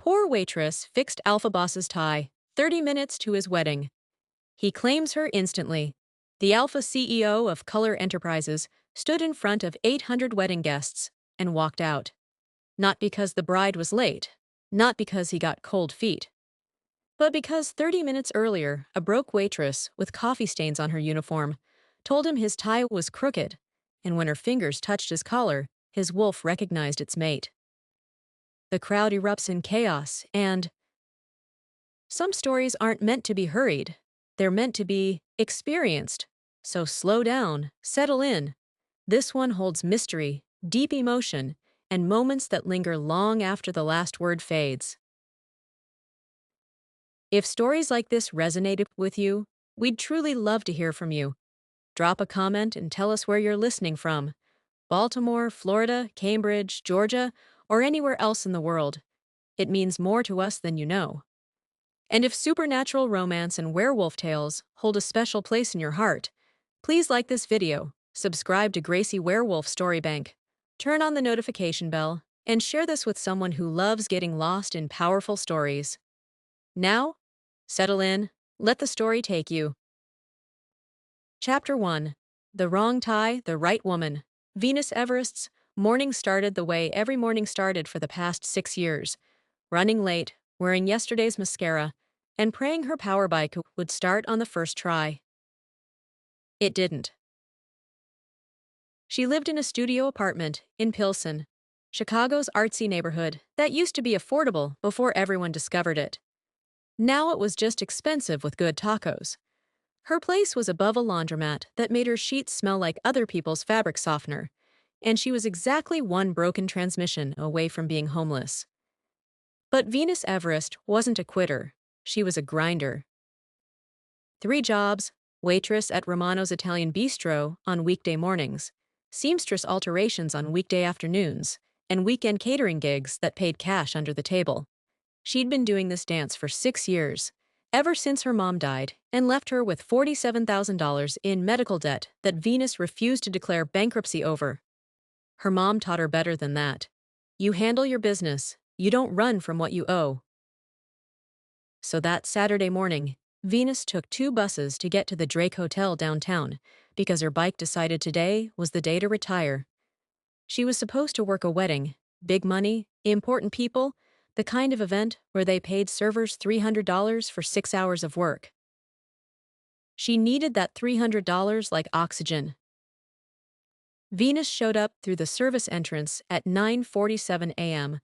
Poor Waitress fixed Alpha Boss's tie, 30 minutes to his wedding. He claims her instantly. The Alpha CEO of Color Enterprises stood in front of 800 wedding guests and walked out. Not because the bride was late, not because he got cold feet, but because 30 minutes earlier, a broke waitress with coffee stains on her uniform told him his tie was crooked, and when her fingers touched his collar, his wolf recognized its mate. The crowd erupts in chaos, and some stories aren't meant to be hurried. They're meant to be experienced. So slow down, settle in. This one holds mystery, deep emotion, and moments that linger long after the last word fades. If stories like this resonated with you, we'd truly love to hear from you. Drop a comment and tell us where you're listening from. Baltimore, Florida, Cambridge, Georgia, or anywhere else in the world. It means more to us than you know. And if supernatural romance and werewolf tales hold a special place in your heart, please like this video, subscribe to Gracie Werewolf Story Bank, turn on the notification bell, and share this with someone who loves getting lost in powerful stories. Now, settle in, let the story take you. Chapter 1. The Wrong Tie, the Right Woman. Venus Everest's morning started the way every morning started for the past 6 years, running late, wearing yesterday's mascara, and praying her power bike would start on the first try. It didn't. She lived in a studio apartment in Pilsen, Chicago's artsy neighborhood that used to be affordable before everyone discovered it. Now it was just expensive with good tacos. Her place was above a laundromat that made her sheets smell like other people's fabric softener, and she was exactly one broken transmission away from being homeless. But Venus Everest wasn't a quitter. She was a grinder. 3 jobs: waitress at Romano's Italian Bistro on weekday mornings, seamstress alterations on weekday afternoons, and weekend catering gigs that paid cash under the table. She'd been doing this dance for 6 years, ever since her mom died and left her with $47,000 in medical debt that Venus refused to declare bankruptcy over. Her mom taught her better than that. You handle your business, you don't run from what you owe. So that Saturday morning, Venus took 2 buses to get to the Drake Hotel downtown because her bike decided today was the day to retire. She was supposed to work a wedding, big money, important people, the kind of event where they paid servers $300 for 6 hours of work. She needed that $300 like oxygen. Venus showed up through the service entrance at 9:47 a.m.,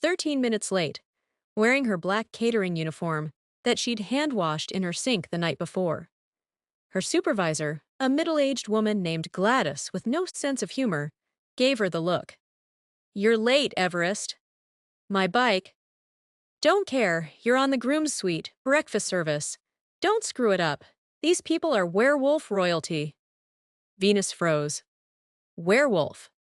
13 minutes late, wearing her black catering uniform that she'd hand-washed in her sink the night before. Her supervisor, a middle-aged woman named Gladys with no sense of humor, gave her the look. "You're late, Everest." "My bike." "Don't care, you're on the groom's suite, breakfast service. Don't screw it up. These people are werewolf royalty." Venus froze. "Werewolf?"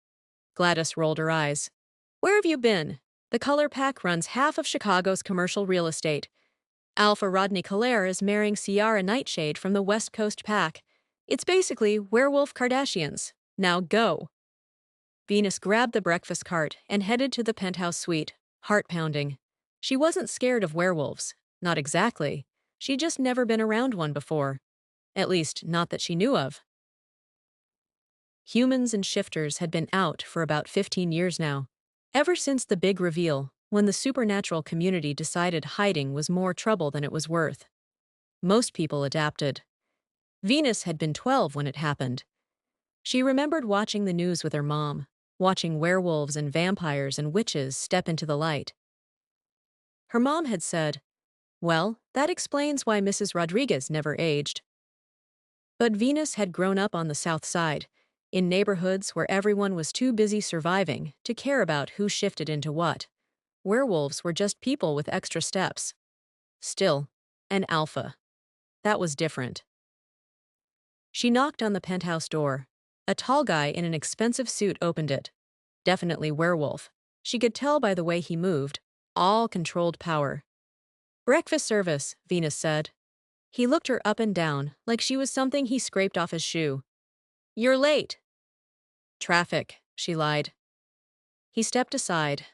Gladys rolled her eyes. "Where have you been? The Color Pack runs half of Chicago's commercial real estate. Alpha Rodney Collier is marrying Ciara Nightshade from the West Coast Pack. It's basically werewolf Kardashians. Now go." Venus grabbed the breakfast cart and headed to the penthouse suite, heart pounding. She wasn't scared of werewolves. Not exactly. She'd just never been around one before. At least, not that she knew of. Humans and shifters had been out for about 15 years now, ever since the big reveal, when the supernatural community decided hiding was more trouble than it was worth. Most people adapted. Venus had been 12 when it happened. She remembered watching the news with her mom, watching werewolves and vampires and witches step into the light. Her mom had said, "Well, that explains why Mrs. Rodriguez never aged." But Venus had grown up on the South Side, in neighborhoods where everyone was too busy surviving to care about who shifted into what. Werewolves were just people with extra steps. Still, an alpha. That was different. She knocked on the penthouse door. A tall guy in an expensive suit opened it. Definitely werewolf. She could tell by the way he moved. All controlled power. "Breakfast service," Venus said. He looked her up and down like she was something he scraped off his shoe. "You're late." "Traffic," she lied. He stepped aside.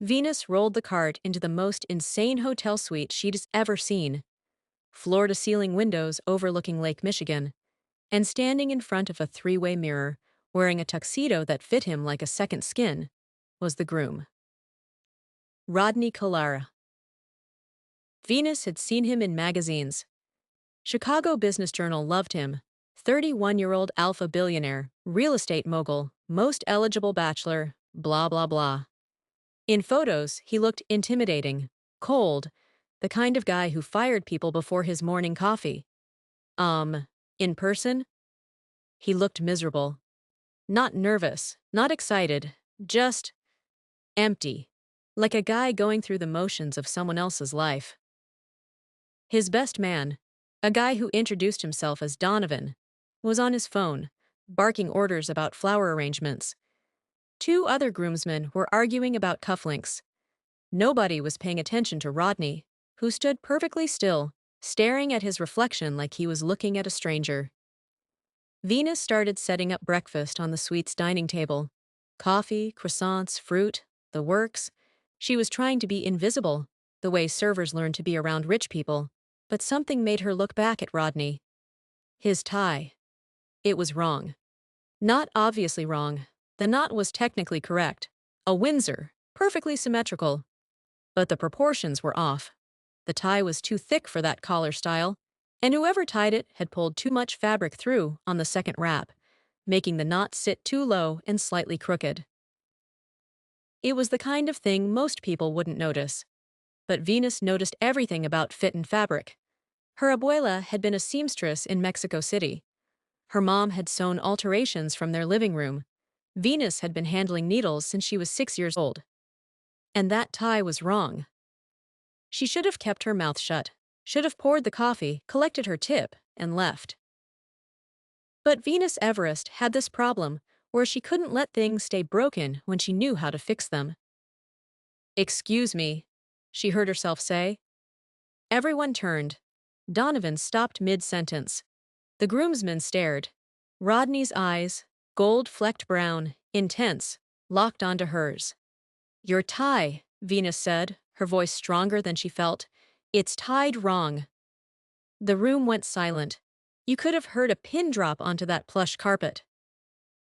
Venus rolled the cart into the most insane hotel suite she'd ever seen. Floor-to-ceiling windows overlooking Lake Michigan, and standing in front of a three-way mirror, wearing a tuxedo that fit him like a second skin, was the groom. Rodney Collara. Venus had seen him in magazines. Chicago Business Journal loved him. 31-year-old alpha billionaire, real estate mogul, most eligible bachelor, blah blah blah. In photos, he looked intimidating, cold, the kind of guy who fired people before his morning coffee. In person, he looked miserable. Not nervous, not excited, just empty, like a guy going through the motions of someone else's life. His best man, a guy who introduced himself as Donovan, was on his phone, barking orders about flower arrangements. Two other groomsmen were arguing about cufflinks. Nobody was paying attention to Rodney, who stood perfectly still, staring at his reflection like he was looking at a stranger. Venus started setting up breakfast on the suite's dining table. Coffee, croissants, fruit, the works. She was trying to be invisible, the way servers learn to be around rich people, but something made her look back at Rodney. His tie. It was wrong. Not obviously wrong. The knot was technically correct. A Windsor, perfectly symmetrical. But the proportions were off. The tie was too thick for that collar style, and whoever tied it had pulled too much fabric through on the second wrap, making the knot sit too low and slightly crooked. It was the kind of thing most people wouldn't notice. But Venus noticed everything about fit and fabric. Her abuela had been a seamstress in Mexico City. Her mom had sewn alterations from their living room. Venus had been handling needles since she was 6 years old. And that tie was wrong. She should have kept her mouth shut, should have poured the coffee, collected her tip, and left. But Venus Everest had this problem where she couldn't let things stay broken when she knew how to fix them. "Excuse me," she heard herself say. Everyone turned. Donovan stopped mid-sentence. The groomsmen stared. Rodney's eyes, gold-flecked brown, intense, locked onto hers. "Your tie," Venus said, her voice stronger than she felt. "It's tied wrong." The room went silent. You could have heard a pin drop onto that plush carpet.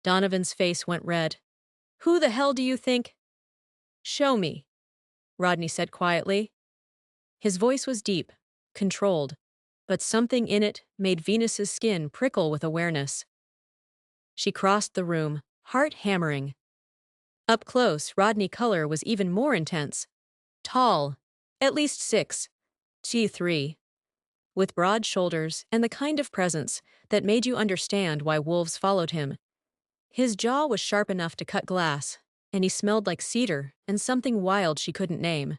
Donovan's face went red. "Who the hell do you think?" "Show me," Rodney said quietly. His voice was deep, controlled, but something in it made Venus's skin prickle with awareness. She crossed the room, heart hammering. Up close, Rodney color was even more intense. Tall, at least 6'3", with broad shoulders and the kind of presence that made you understand why wolves followed him. His jaw was sharp enough to cut glass, and he smelled like cedar and something wild she couldn't name.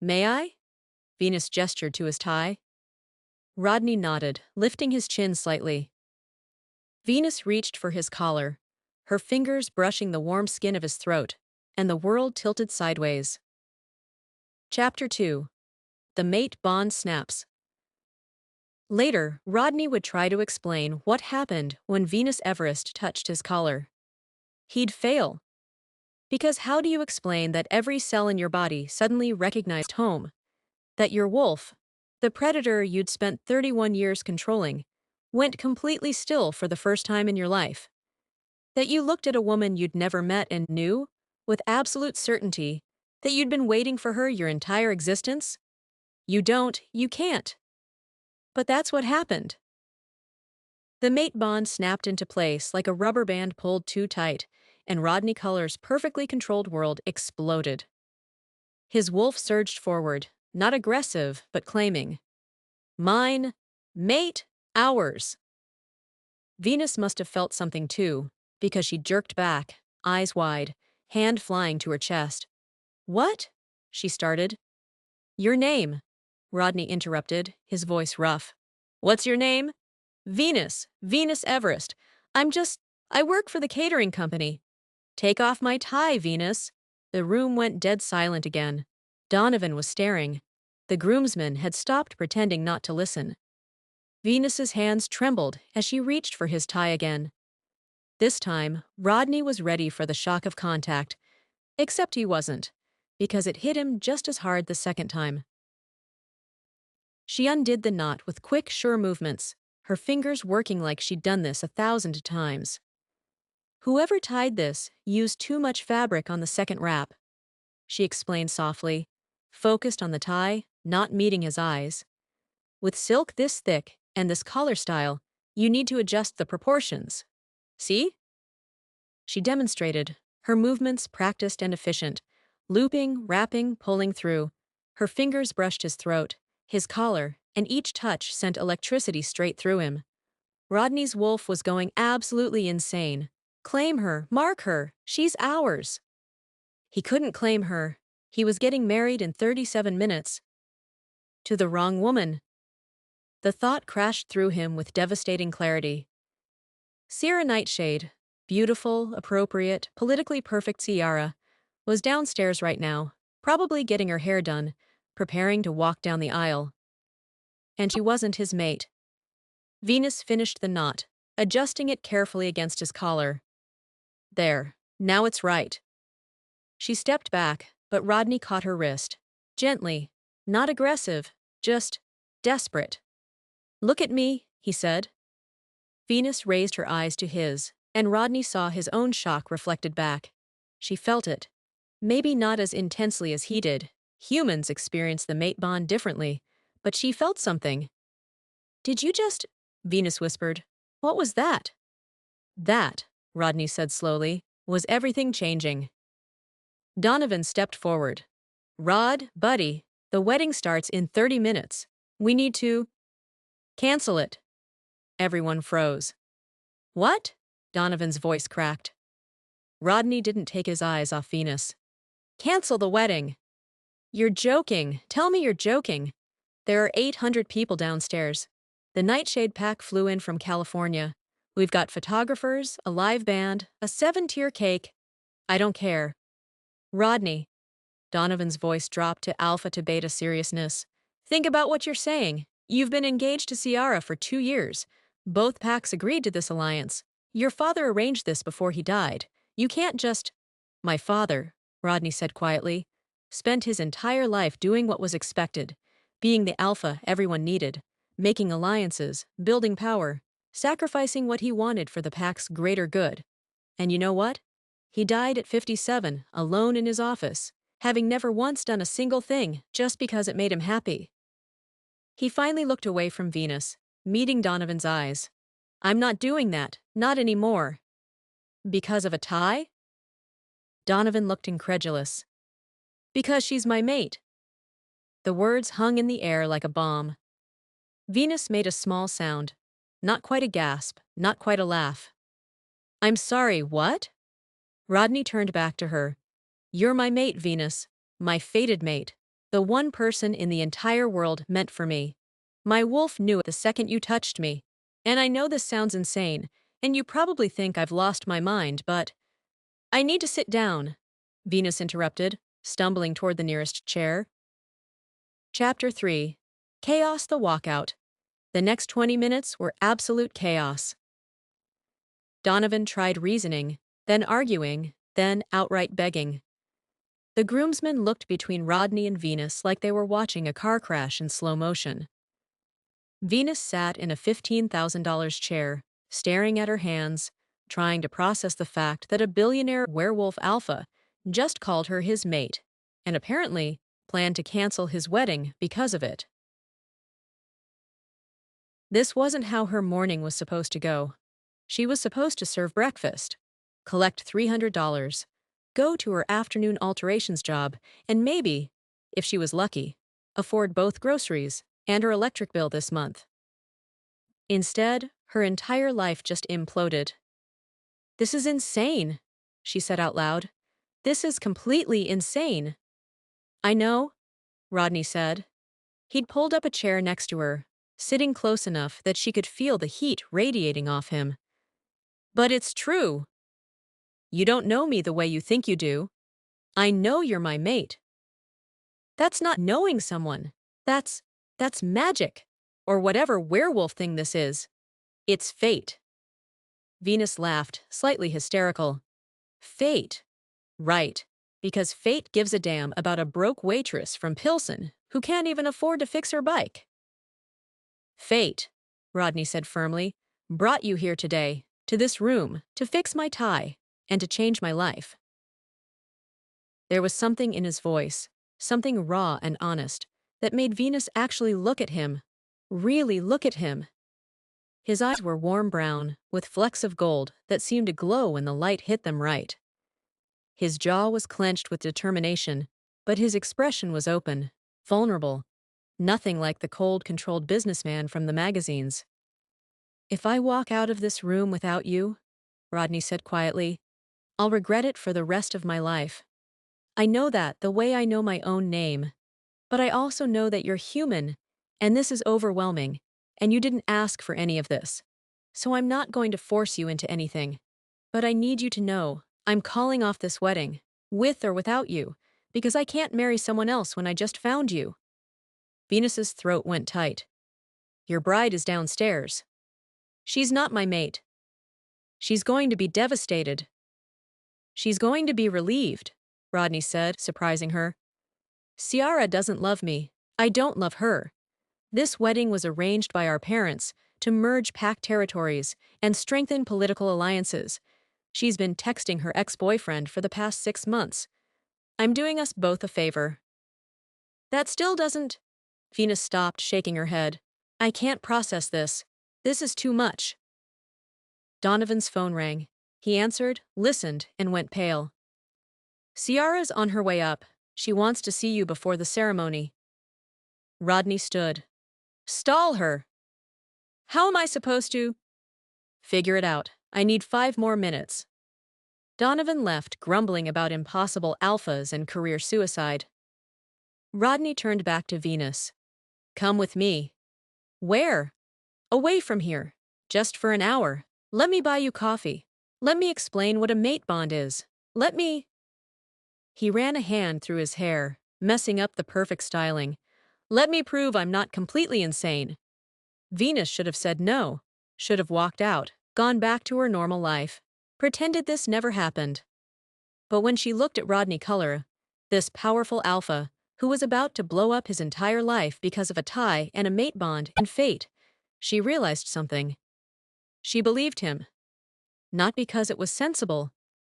"May I?" Venus gestured to his tie. Rodney nodded, lifting his chin slightly. Venus reached for his collar, her fingers brushing the warm skin of his throat, and the world tilted sideways. Chapter 2. The Mate Bond Snaps. Later, Rodney would try to explain what happened when Venus Everest touched his collar. He'd fail. Because how do you explain that every cell in your body suddenly recognized home? That your wolf, the predator you'd spent 31 years controlling, went completely still for the first time in your life? That you looked at a woman you'd never met and knew, with absolute certainty, that you'd been waiting for her your entire existence? You can't. But that's what happened. The mate bond snapped into place like a rubber band pulled too tight, and Rodney Culler's perfectly controlled world exploded. His wolf surged forward, not aggressive, but claiming. "Mine, mate, ours." Venus must have felt something too, because she jerked back, eyes wide, hand flying to her chest. "What?" she started. "Your name," Rodney interrupted, his voice rough. "What's your name?" Venus Everest. I work for the catering company." "Take off my tie, Venus." The room went dead silent again. Donovan was staring. The groomsmen had stopped pretending not to listen. Venus's hands trembled as she reached for his tie again. This time, Rodney was ready for the shock of contact, except he wasn't. because it hit him just as hard the second time. She undid the knot with quick, sure movements, her fingers working like she'd done this 1,000 times. Whoever tied this used too much fabric on the second wrap, she explained softly, focused on the tie, not meeting his eyes. With silk this thick and this collar style, you need to adjust the proportions. See? She demonstrated, her movements practiced and efficient, looping, wrapping, pulling through. Her fingers brushed his throat, his collar, and each touch sent electricity straight through him. Rodney's wolf was going absolutely insane. Claim her, mark her, she's ours. He couldn't claim her. He was getting married in 37 minutes. To the wrong woman. The thought crashed through him with devastating clarity. Sierra Nightshade, beautiful, appropriate, politically perfect Sierra, was downstairs right now, probably getting her hair done, preparing to walk down the aisle. And she wasn't his mate. Venus finished the knot, adjusting it carefully against his collar. There, now it's right. She stepped back, but Rodney caught her wrist. Gently, not aggressive, just desperate. Look at me, he said. Venus raised her eyes to his, and Rodney saw his own shock reflected back. She felt it. Maybe not as intensely as he did. Humans experience the mate bond differently, but she felt something. Did you just... Venus whispered. What was that? That, Rodney said slowly, was everything changing. Donovan stepped forward. Rod, buddy, the wedding starts in 30 minutes. We need to... cancel it. Everyone froze. What? Donovan's voice cracked. Rodney didn't take his eyes off Venus. Cancel the wedding. You're joking. Tell me you're joking. There are 800 people downstairs. The Nightshade pack flew in from California. We've got photographers, a live band, a 7-tier cake. I don't care. Rodney. Donovan's voice dropped to alpha to beta seriousness. Think about what you're saying. You've been engaged to Ciara for 2 years. Both packs agreed to this alliance. Your father arranged this before he died. You can't just... My father, Rodney said quietly, spent his entire life doing what was expected, being the alpha everyone needed, making alliances, building power, sacrificing what he wanted for the pack's greater good. And you know what? He died at 57, alone in his office, having never once done a single thing just because it made him happy. He finally looked away from Venus, meeting Donovan's eyes. I'm not doing that, not anymore. Because of a tie? Donovan looked incredulous. Because she's my mate. The words hung in the air like a bomb. Venus made a small sound. Not quite a gasp, not quite a laugh. I'm sorry, what? Rodney turned back to her. You're my mate, Venus. My fated mate. The one person in the entire world meant for me. My wolf knew it the second you touched me. And I know this sounds insane, and you probably think I've lost my mind, but... I need to sit down, Venus interrupted, stumbling toward the nearest chair. Chapter 3. Chaos the Walkout. The next 20 minutes were absolute chaos. Donovan tried reasoning, then arguing, then outright begging. The groomsmen looked between Rodney and Venus like they were watching a car crash in slow motion. Venus sat in a $15,000 chair, staring at her hands, trying to process the fact that a billionaire werewolf alpha just called her his mate, and apparently planned to cancel his wedding because of it. This wasn't how her morning was supposed to go. She was supposed to serve breakfast, collect $300, go to her afternoon alterations job, and maybe, if she was lucky, afford both groceries and her electric bill this month. Instead, her entire life just imploded. This is insane, she said out loud. This is completely insane. I know, Rodney said. He'd pulled up a chair next to her, sitting close enough that she could feel the heat radiating off him. But it's true. You don't know me the way you think you do. I know you're my mate. That's not knowing someone. That's magic, or whatever werewolf thing this is. It's fate. Venus laughed, slightly hysterical. Fate. Right. Because fate gives a damn about a broke waitress from Pilsen who can't even afford to fix her bike. Fate, Rodney said firmly, brought you here today, to this room, to fix my tie, and to change my life. There was something in his voice, something raw and honest, that made Venus actually look at him. Really look at him. His eyes were warm brown, with flecks of gold that seemed to glow when the light hit them right. His jaw was clenched with determination, but his expression was open, vulnerable, nothing like the cold, controlled businessman from the magazines. If I walk out of this room without you, Rodney said quietly, I'll regret it for the rest of my life. I know that the way I know my own name. But I also know that you're human, and this is overwhelming, and you didn't ask for any of this. So I'm not going to force you into anything. But I need you to know, I'm calling off this wedding, with or without you, because I can't marry someone else when I just found you. Venus's throat went tight. Your bride is downstairs. She's not my mate. She's going to be devastated. She's going to be relieved, Rodney said, surprising her. Ciara doesn't love me. I don't love her. This wedding was arranged by our parents to merge pact territories and strengthen political alliances. She's been texting her ex-boyfriend for the past 6 months. I'm doing us both a favor. That still doesn't... Venus stopped, shaking her head. I can't process this. This is too much. Donovan's phone rang. He answered, listened, and went pale. Ciara's on her way up. She wants to see you before the ceremony. Rodney stood. Stall her. How am I supposed to? Figure it out. I need 5 more minutes. Donovan left, grumbling about impossible alphas and career suicide. Rodney turned back to Venus. Come with me. Where? Away from here. Just for an hour. Let me buy you coffee. Let me explain what a mate bond is. Let me... He ran a hand through his hair, messing up the perfect styling. Let me prove I'm not completely insane. Venus should have said no, should have walked out, gone back to her normal life, pretended this never happened. But when she looked at Rodney Culler, this powerful alpha, who was about to blow up his entire life because of a tie and a mate bond and fate, she realized something. She believed him. Not because it was sensible,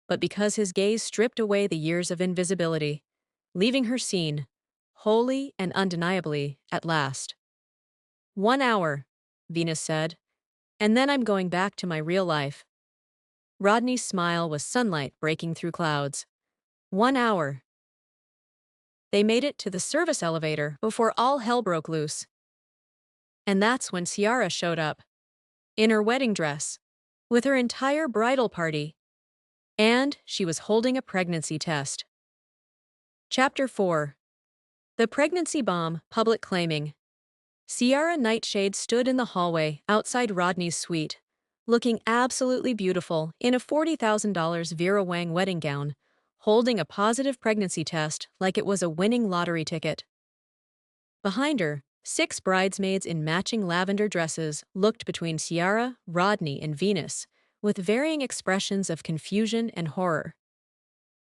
but because his gaze stripped away the years of invisibility, leaving her seen, wholly and undeniably, at last. 1 hour, Venus said, and then I'm going back to my real life. Rodney's smile was sunlight breaking through clouds. 1 hour. They made it to the service elevator before all hell broke loose. And that's when Ciara showed up. In her wedding dress, with her entire bridal party. And she was holding a pregnancy test. Chapter 4. The Pregnancy Bomb, Public Claiming. Ciara Nightshade stood in the hallway outside Rodney's suite, looking absolutely beautiful in a $40,000 Vera Wang wedding gown, holding a positive pregnancy test like it was a winning lottery ticket. Behind her, 6 bridesmaids in matching lavender dresses looked between Ciara, Rodney, and Venus, with varying expressions of confusion and horror.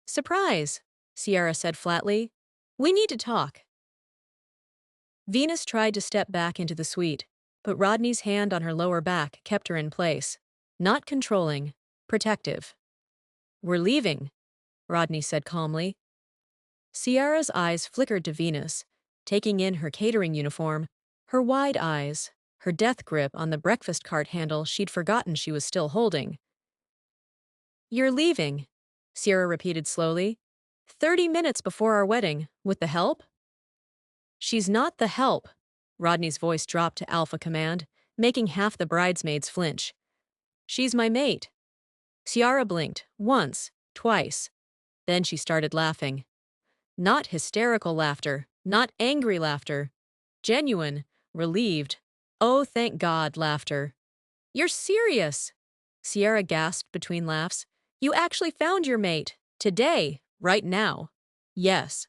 Surprise, Ciara said flatly. We need to talk. Venus tried to step back into the suite, but Rodney's hand on her lower back kept her in place. Not controlling, protective. We're leaving, Rodney said calmly. Ciara's eyes flickered to Venus, taking in her catering uniform, her wide eyes, her death grip on the breakfast cart handle she'd forgotten she was still holding. You're leaving, Ciara repeated slowly. 30 minutes before our wedding, with the help? She's not the help, Rodney's voice dropped to alpha command, making half the bridesmaids flinch. She's my mate. Ciara blinked, once, twice. Then she started laughing. Not hysterical laughter, not angry laughter. Genuine, relieved, oh thank God laughter. You're serious, Ciara gasped between laughs. You actually found your mate. Today. Right now. Yes.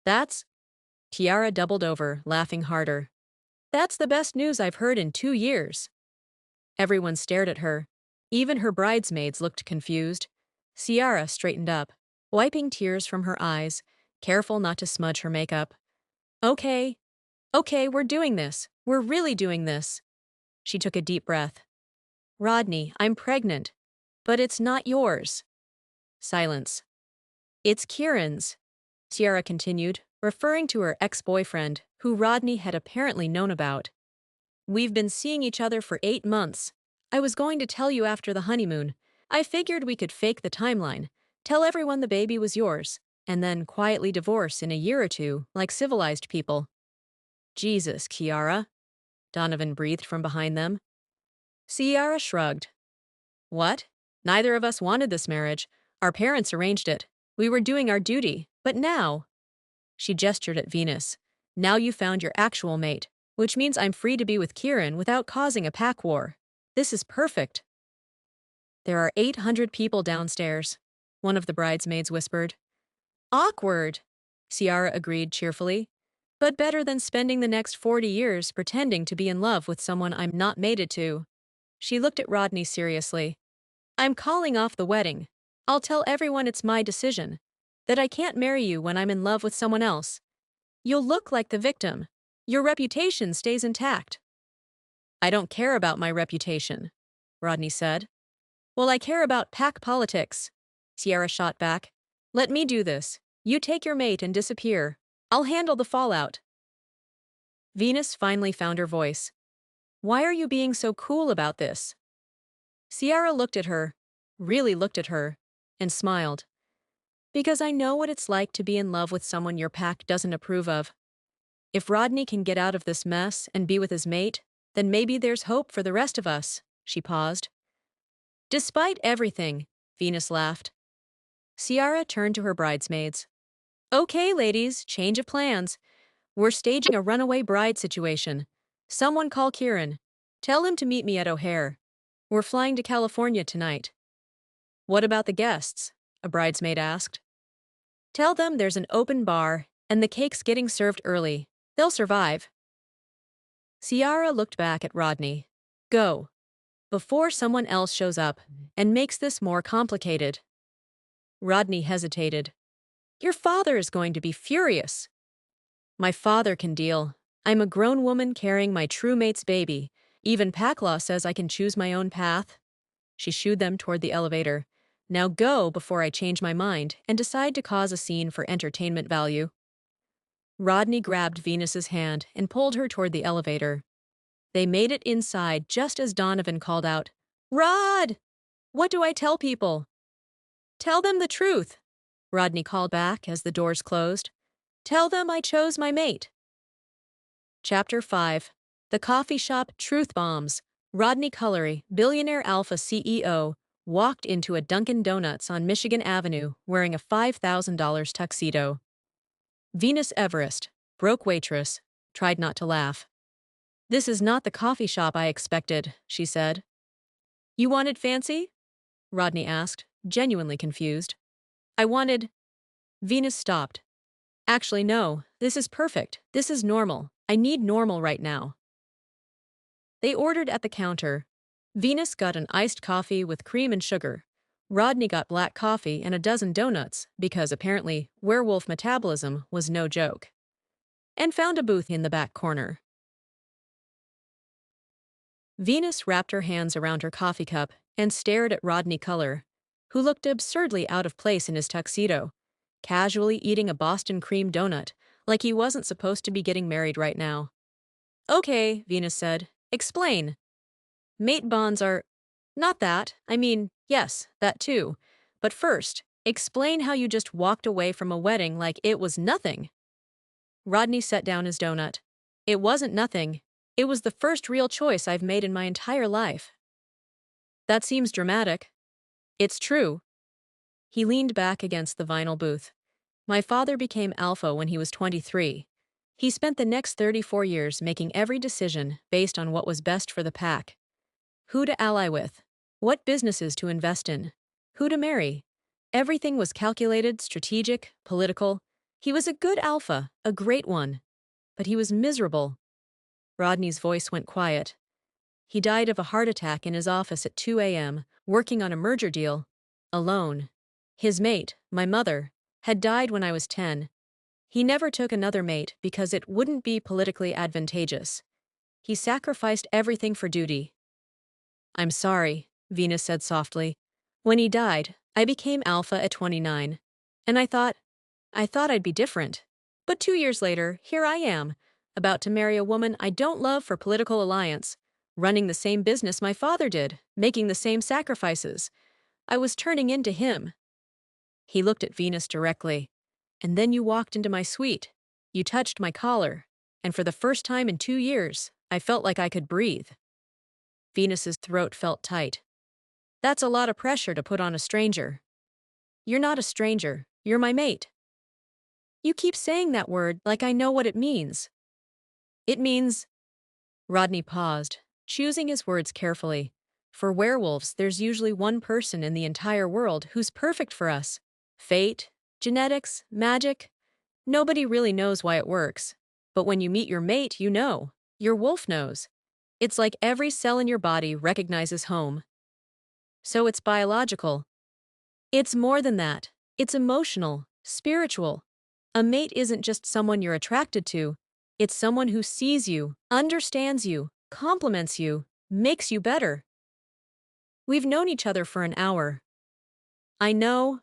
That's... Ciara doubled over, laughing harder. That's the best news I've heard in 2 years. Everyone stared at her. Even her bridesmaids looked confused. Ciara straightened up. wiping tears from her eyes, careful not to smudge her makeup. Okay, okay, we're doing this. We're really doing this. She took a deep breath. Rodney, I'm pregnant. But it's not yours. Silence. It's Kieran's, Sierra continued, referring to her ex-boyfriend, who Rodney had apparently known about. We've been seeing each other for 8 months. I was going to tell you after the honeymoon. I figured we could fake the timeline, tell everyone the baby was yours, and then quietly divorce in a year or two, like civilized people. Jesus, Kiara, Donovan breathed from behind them. Sierra shrugged. What? Neither of us wanted this marriage. Our parents arranged it. We were doing our duty, but now… She gestured at Venus. Now you found your actual mate, which means I'm free to be with Kieran without causing a pack war. This is perfect. There are 800 people downstairs, one of the bridesmaids whispered. Awkward, Ciara agreed cheerfully. But better than spending the next 40 years pretending to be in love with someone I'm not mated to. She looked at Rodney seriously. I'm calling off the wedding. I'll tell everyone it's my decision. That I can't marry you when I'm in love with someone else. You'll look like the victim. Your reputation stays intact. I don't care about my reputation, Rodney said. Well, I care about pack politics, Sierra shot back. Let me do this. You take your mate and disappear. I'll handle the fallout. Venus finally found her voice. Why are you being so cool about this? Sierra looked at her, really looked at her, and smiled. Because I know what it's like to be in love with someone your pack doesn't approve of. If Rodney can get out of this mess and be with his mate, then maybe there's hope for the rest of us, she paused. Despite everything, Venus laughed. Ciara turned to her bridesmaids. Okay, ladies, change of plans. We're staging a runaway bride situation. Someone call Kieran. Tell him to meet me at O'Hare. We're flying to California tonight. What about the guests? A bridesmaid asked. Tell them there's an open bar and the cake's getting served early. They'll survive. Ciara looked back at Rodney. Go. Before someone else shows up and makes this more complicated. Rodney hesitated. Your father is going to be furious. My father can deal. I'm a grown woman carrying my true mate's baby. Even pack law says I can choose my own path. She shooed them toward the elevator. Now go before I change my mind and decide to cause a scene for entertainment value. Rodney grabbed Venus's hand and pulled her toward the elevator. They made it inside just as Donovan called out, Rod! What do I tell people? Tell them the truth, Rodney called back as the doors closed. Tell them I chose my mate. Chapter 5. The Coffee Shop Truth Bombs. Rodney Cullery, Billionaire Alpha CEO, walked into a Dunkin' Donuts on Michigan Avenue wearing a $5,000 tuxedo. Venus Everest, broke waitress, tried not to laugh. This is not the coffee shop I expected, she said. You wanted fancy? Rodney asked, genuinely confused. I wanted… Venus stopped. Actually, no, this is perfect. This is normal. I need normal right now. They ordered at the counter. Venus got an iced coffee with cream and sugar. Rodney got black coffee and a dozen donuts because apparently werewolf metabolism was no joke. And found a booth in the back corner. Venus wrapped her hands around her coffee cup and stared at Rodney Culler, who looked absurdly out of place in his tuxedo, casually eating a Boston cream donut like he wasn't supposed to be getting married right now. Okay, Venus said. Explain. Mate bonds are… Not that. I mean, yes, that too. But first, explain how you just walked away from a wedding like it was nothing. Rodney set down his donut. It wasn't nothing. It was the first real choice I've made in my entire life. That seems dramatic. It's true. He leaned back against the vinyl booth. My father became alpha when he was 23. He spent the next 34 years making every decision based on what was best for the pack. Who to ally with, what businesses to invest in, who to marry. Everything was calculated, strategic, political. He was a good alpha, a great one. But he was miserable. Rodney's voice went quiet. He died of a heart attack in his office at 2 a.m., working on a merger deal. Alone. His mate, my mother, had died when I was 10. He never took another mate because it wouldn't be politically advantageous. He sacrificed everything for duty. I'm sorry, Venus said softly. When he died, I became alpha at 29. And I thought I'd be different. But 2 years later, here I am, about to marry a woman I don't love for political alliance, running the same business my father did, making the same sacrifices. I was turning into him. He looked at Venus directly. And then you walked into my suite. You touched my collar. And for the first time in 2 years, I felt like I could breathe. Venus's throat felt tight. That's a lot of pressure to put on a stranger. You're not a stranger. You're my mate. You keep saying that word like I know what it means. It means... Rodney paused, choosing his words carefully. For werewolves, there's usually one person in the entire world who's perfect for us. Fate, genetics, magic. Nobody really knows why it works. But when you meet your mate, you know. Your wolf knows. It's like every cell in your body recognizes home. So it's biological. It's more than that. It's emotional, spiritual. A mate isn't just someone you're attracted to. It's someone who sees you, understands you, compliments you, makes you better. We've known each other for an hour. I know.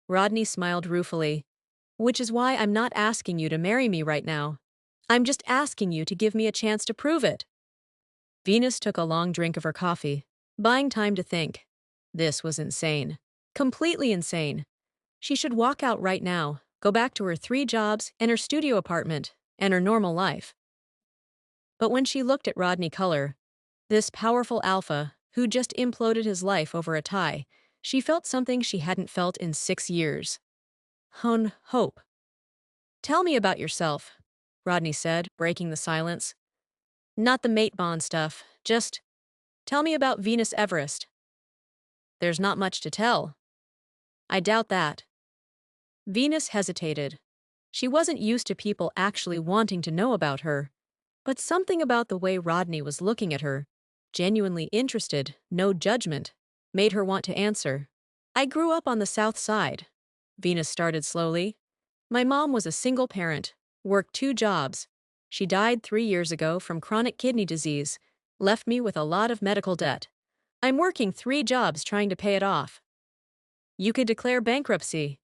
Rodney smiled ruefully. Which is why I'm not asking you to marry me right now. I'm just asking you to give me a chance to prove it. Venus took a long drink of her coffee, buying time to think. This was insane. Completely insane. She should walk out right now, go back to her 3 jobs and her studio apartment, and her normal life. But when she looked at Rodney Culler, this powerful alpha who just imploded his life over a tie, she felt something she hadn't felt in 6 years. Hope. Tell me about yourself, Rodney said, breaking the silence. Not the mate bond stuff, just tell me about Venus Everest. There's not much to tell. I doubt that. Venus hesitated. She wasn't used to people actually wanting to know about her. But something about the way Rodney was looking at her, genuinely interested, no judgment, made her want to answer. I grew up on the South Side. Venus started slowly. My mom was a single parent, worked 2 jobs. She died 3 years ago from chronic kidney disease, left me with a lot of medical debt. I'm working 3 jobs trying to pay it off. You could declare bankruptcy.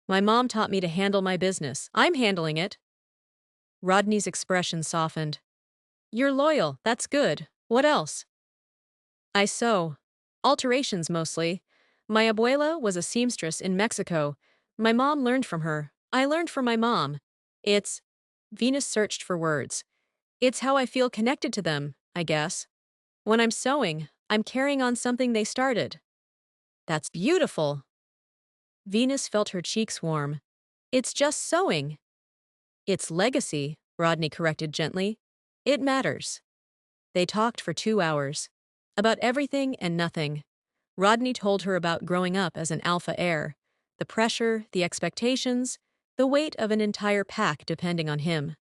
My mom taught me to handle my business. I'm handling it. Rodney's expression softened. You're loyal, that's good. What else? I sew. Alterations mostly. My abuela was a seamstress in Mexico. My mom learned from her. I learned from my mom. It's... Venus searched for words. It's how I feel connected to them, I guess. When I'm sewing, I'm carrying on something they started. That's beautiful. Venus felt her cheeks warm. It's just sewing. It's legacy, Rodney corrected gently. It matters. They talked for 2 hours. About everything and nothing. Rodney told her about growing up as an alpha heir. The pressure, the expectations, the weight of an entire pack depending on him.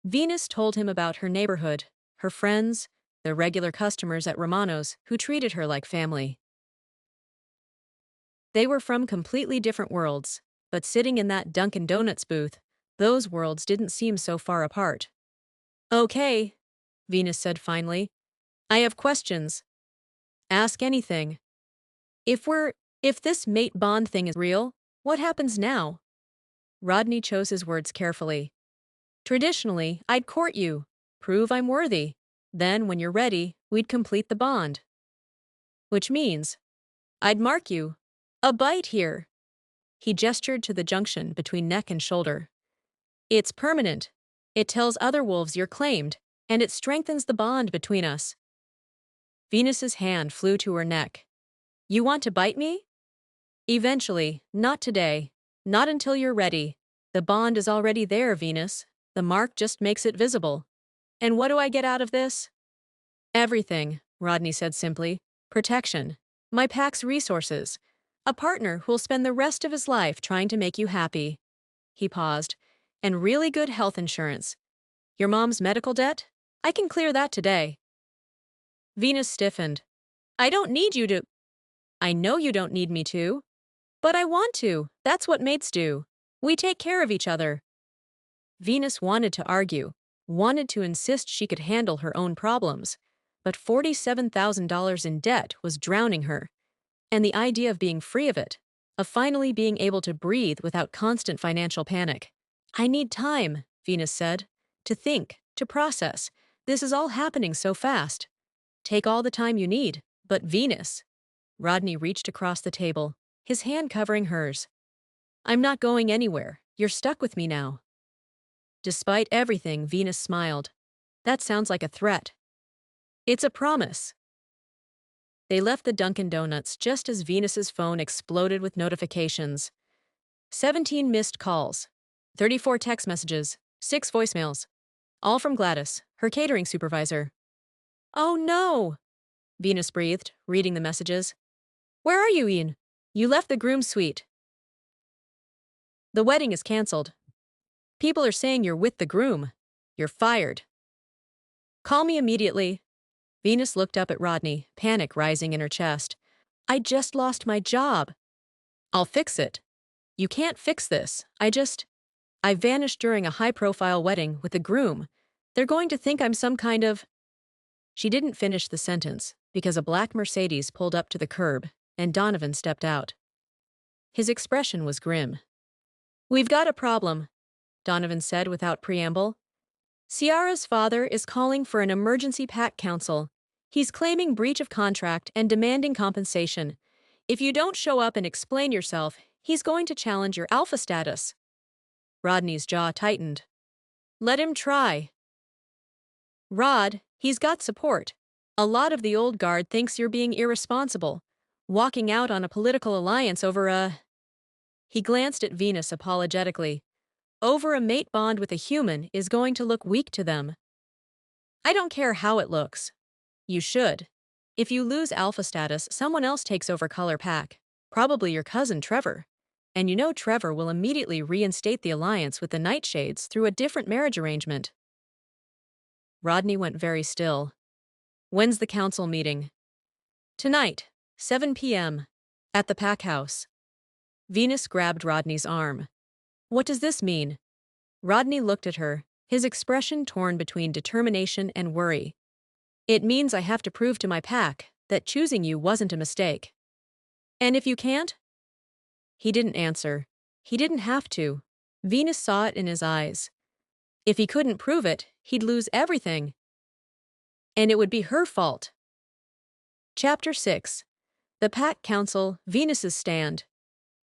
Venus told him about her neighborhood, her friends, the regular customers at Romano's who treated her like family. They were from completely different worlds, but sitting in that Dunkin' Donuts booth, those worlds didn't seem so far apart. Okay, Venus said finally. I have questions. Ask anything. If this mate bond thing is real, what happens now? Rodney chose his words carefully. Traditionally, I'd court you, prove I'm worthy. Then, when you're ready, we'd complete the bond. Which means, I'd mark you. A bite here. He gestured to the junction between neck and shoulder. It's permanent. It tells other wolves you're claimed, and it strengthens the bond between us. Venus's hand flew to her neck. You want to bite me? Eventually, not today. Not until you're ready. The bond is already there, Venus. The mark just makes it visible. And what do I get out of this? Everything, Rodney said simply. Protection. My pack's resources. A partner who'll spend the rest of his life trying to make you happy. He paused. And really good health insurance. Your mom's medical debt? I can clear that today. Venus stiffened. I don't need you to... I know you don't need me to. But I want to. That's what mates do. We take care of each other. Venus wanted to argue, wanted to insist she could handle her own problems, but $47,000 in debt was drowning her, and the idea of being free of it, of finally being able to breathe without constant financial panic. I need time, Venus said, to think, to process. This is all happening so fast. Take all the time you need, but Venus. Rodney reached across the table, his hand covering hers. I'm not going anywhere. You're stuck with me now. Despite everything, Venus smiled. That sounds like a threat. It's a promise. They left the Dunkin' Donuts just as Venus's phone exploded with notifications. 17 missed calls, 34 text messages, 6 voicemails. All from Gladys, her catering supervisor. Oh no! Venus breathed, reading the messages. Where are you, Ian? You left the groom's suite. The wedding is cancelled. People are saying you're with the groom. You're fired. Call me immediately. Venus looked up at Rodney, panic rising in her chest. I just lost my job. I'll fix it. You can't fix this. I vanished during a high-profile wedding with the groom. They're going to think I'm some kind of... She didn't finish the sentence because a black Mercedes pulled up to the curb and Donovan stepped out. His expression was grim. We've got a problem, Donovan said without preamble. Ciara's father is calling for an emergency pack council. He's claiming breach of contract and demanding compensation. If you don't show up and explain yourself, he's going to challenge your alpha status. Rodney's jaw tightened. Let him try. Rod, he's got support. A lot of the old guard thinks you're being irresponsible, walking out on a political alliance over a... He glanced at Venus apologetically. Over a mate bond with a human is going to look weak to them. I don't care how it looks. You should. If you lose alpha status, someone else takes over color pack. Probably your cousin Trevor. And you know Trevor will immediately reinstate the alliance with the Nightshades through a different marriage arrangement. Rodney went very still. When's the council meeting? Tonight, 7 p.m. At the pack house. Venus grabbed Rodney's arm. What does this mean? Rodney looked at her, his expression torn between determination and worry. It means I have to prove to my pack that choosing you wasn't a mistake. And if you can't? He didn't answer. He didn't have to. Venus saw it in his eyes. If he couldn't prove it, he'd lose everything. And it would be her fault. Chapter 6. The Pack Council, Venus's Stand.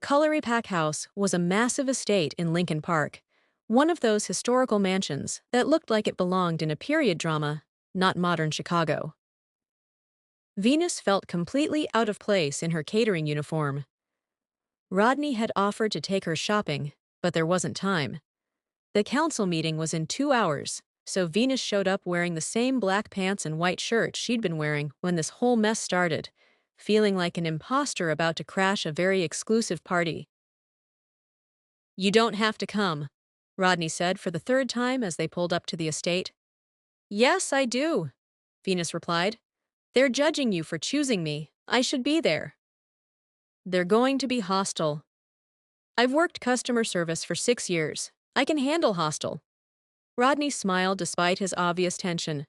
Cullery Pack House was a massive estate in Lincoln Park, one of those historical mansions that looked like it belonged in a period drama, not modern Chicago. Venus felt completely out of place in her catering uniform. Rodney had offered to take her shopping, but there wasn't time. The council meeting was in 2 hours, so Venus showed up wearing the same black pants and white shirt she'd been wearing when this whole mess started, feeling like an imposter about to crash a very exclusive party. You don't have to come, Rodney said for the 3rd time as they pulled up to the estate. Yes, I do, Venus replied. They're judging you for choosing me. I should be there. They're going to be hostile. I've worked customer service for 6 years. I can handle hostile. Rodney smiled despite his obvious tension.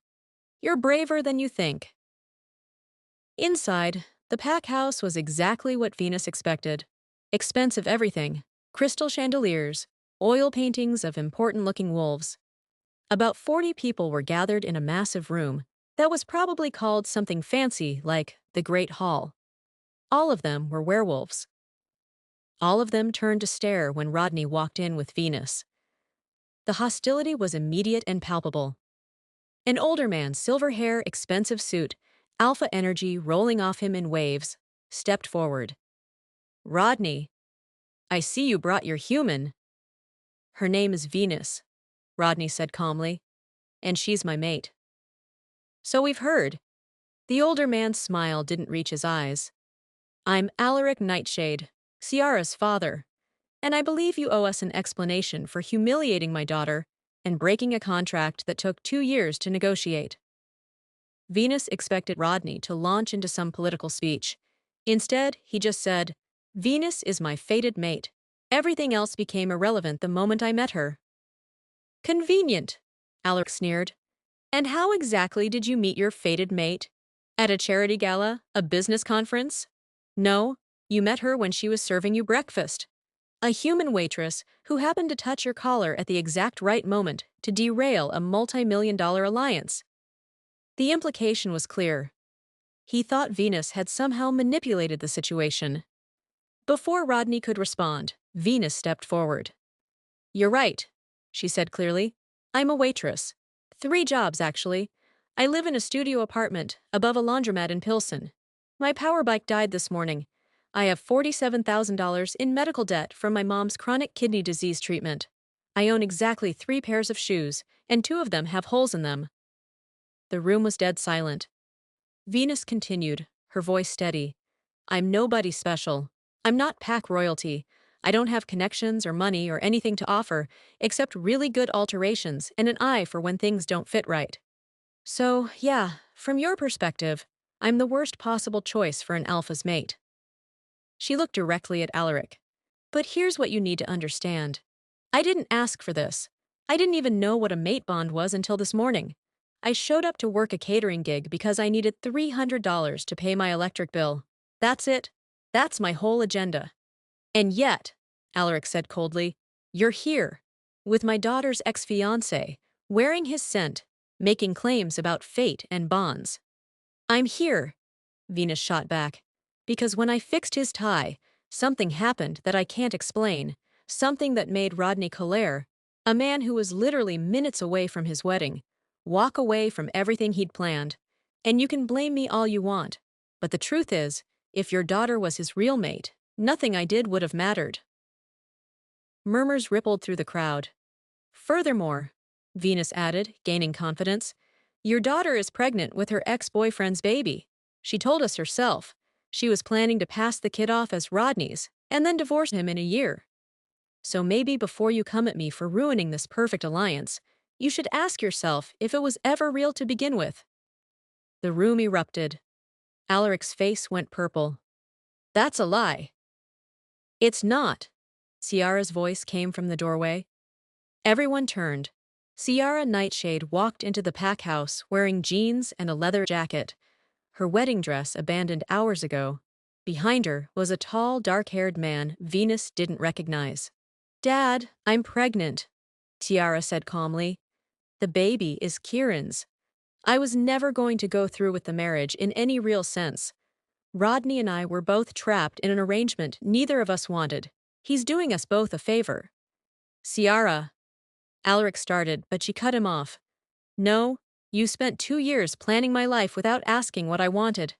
You're braver than you think. Inside, the pack house was exactly what Venus expected. Expensive everything. Crystal chandeliers, oil paintings of important-looking wolves. About 40 people were gathered in a massive room that was probably called something fancy like the Great Hall. All of them were werewolves. All of them turned to stare when Rodney walked in with Venus. The hostility was immediate and palpable. An older man, silver hair, expensive suit, alpha energy rolling off him in waves, stepped forward. Rodney, I see you brought your human. Her name is Venus, Rodney said calmly, and she's my mate. So we've heard. The older man's smile didn't reach his eyes. I'm Alaric Nightshade, Ciara's father, and I believe you owe us an explanation for humiliating my daughter and breaking a contract that took 2 years to negotiate. Venus expected Rodney to launch into some political speech. Instead, he just said, Venus is my fated mate. Everything else became irrelevant the moment I met her. Convenient, Alex sneered. And how exactly did you meet your fated mate? At a charity gala? A business conference? No, you met her when she was serving you breakfast. A human waitress who happened to touch your collar at the exact right moment to derail a multi-million-dollar alliance. The implication was clear. He thought Venus had somehow manipulated the situation. Before Rodney could respond, Venus stepped forward. You're right, she said clearly. I'm a waitress. 3 jobs, actually. I live in a studio apartment above a laundromat in Pilsen. My power bike died this morning. I have $47,000 in medical debt from my mom's chronic kidney disease treatment. I own exactly 3 pairs of shoes, and 2 of them have holes in them. The room was dead silent. Venus continued, her voice steady. I'm nobody special. I'm not pack royalty. I don't have connections or money or anything to offer, except really good alterations and an eye for when things don't fit right. So, yeah, from your perspective, I'm the worst possible choice for an alpha's mate. She looked directly at Alaric. But here's what you need to understand. I didn't ask for this. I didn't even know what a mate bond was until this morning. I showed up to work a catering gig because I needed $300 to pay my electric bill. That's it. That's my whole agenda. And yet, Alaric said coldly, you're here, with my daughter's ex-fiancé, wearing his scent, making claims about fate and bonds. I'm here, Venus shot back, because when I fixed his tie, something happened that I can't explain, something that made Rodney Collier, a man who was literally minutes away from his wedding, walk away from everything he'd planned. And you can blame me all you want, but the truth is, if your daughter was his real mate, nothing I did would have mattered. Murmurs rippled through the crowd. Furthermore, Venus added, gaining confidence, your daughter is pregnant with her ex-boyfriend's baby. She told us herself. She was planning to pass the kid off as Rodney's and then divorce him in a year. So maybe before you come at me for ruining this perfect alliance, you should ask yourself if it was ever real to begin with. The room erupted. Alaric's face went purple. That's a lie. It's not. Ciara's voice came from the doorway. Everyone turned. Ciara Nightshade walked into the pack house wearing jeans and a leather jacket, her wedding dress abandoned hours ago. Behind her was a tall, dark-haired man Venus didn't recognize. Dad, I'm pregnant, Ciara said calmly. The baby is Kieran's. I was never going to go through with the marriage in any real sense. Rodney and I were both trapped in an arrangement neither of us wanted. He's doing us both a favor. Ciara. Alaric started, but she cut him off. No, you spent 2 years planning my life without asking what I wanted.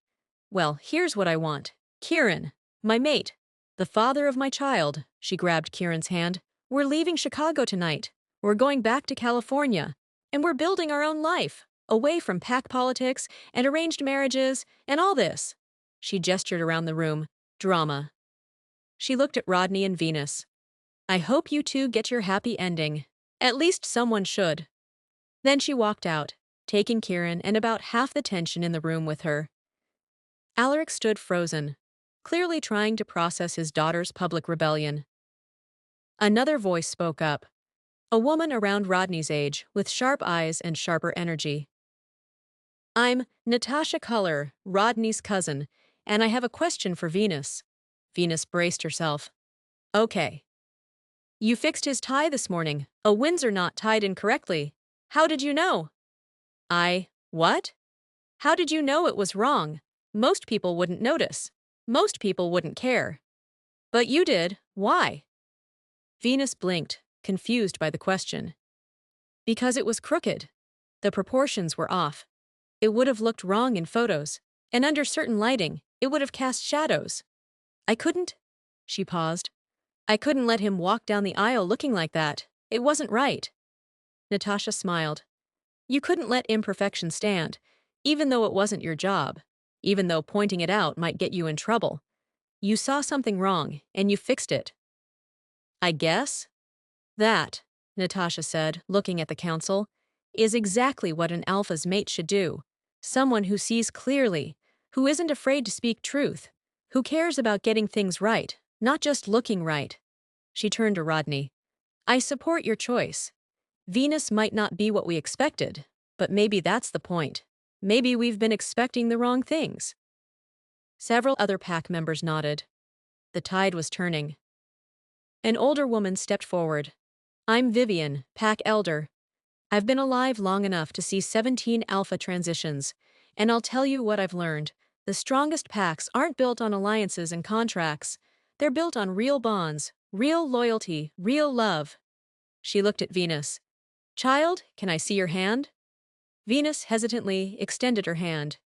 Well, here's what I want. Kieran, my mate, the father of my child, she grabbed Kieran's hand. We're leaving Chicago tonight. We're going back to California. And we're building our own life, away from pack politics and arranged marriages and all this. She gestured around the room. Drama. She looked at Rodney and Venus. I hope you two get your happy ending. At least someone should. Then she walked out, taking Kieran and about half the tension in the room with her. Alaric stood frozen, clearly trying to process his daughter's public rebellion. Another voice spoke up. A woman around Rodney's age, with sharp eyes and sharper energy. I'm Natasha Culler, Rodney's cousin, and I have a question for Venus. Venus braced herself. Okay. You fixed his tie this morning, a Windsor knot tied incorrectly. How did you know? What? How did you know it was wrong? Most people wouldn't notice. Most people wouldn't care. But you did. Why? Venus blinked, confused by the question. Because it was crooked. The proportions were off. It would have looked wrong in photos, and under certain lighting, it would have cast shadows. I couldn't. She paused. I couldn't let him walk down the aisle looking like that. It wasn't right. Natasha smiled. You couldn't let imperfection stand, even though it wasn't your job, even though pointing it out might get you in trouble. You saw something wrong, and you fixed it. I guess? That, Natasha said, looking at the council, is exactly what an alpha's mate should do. Someone who sees clearly, who isn't afraid to speak truth, who cares about getting things right, Not just looking right. She turned to Rodney. I support your choice. Venus might not be what we expected, but maybe that's the point. Maybe we've been expecting the wrong things. Several other pack members nodded. The tide was turning. An older woman stepped forward. I'm Vivian, pack elder. I've been alive long enough to see 17 alpha transitions, and I'll tell you what I've learned. The strongest packs aren't built on alliances and contracts. They're built on real bonds, real loyalty, real love. She looked at Venus. Child, can I see your hand? Venus hesitantly extended her hand.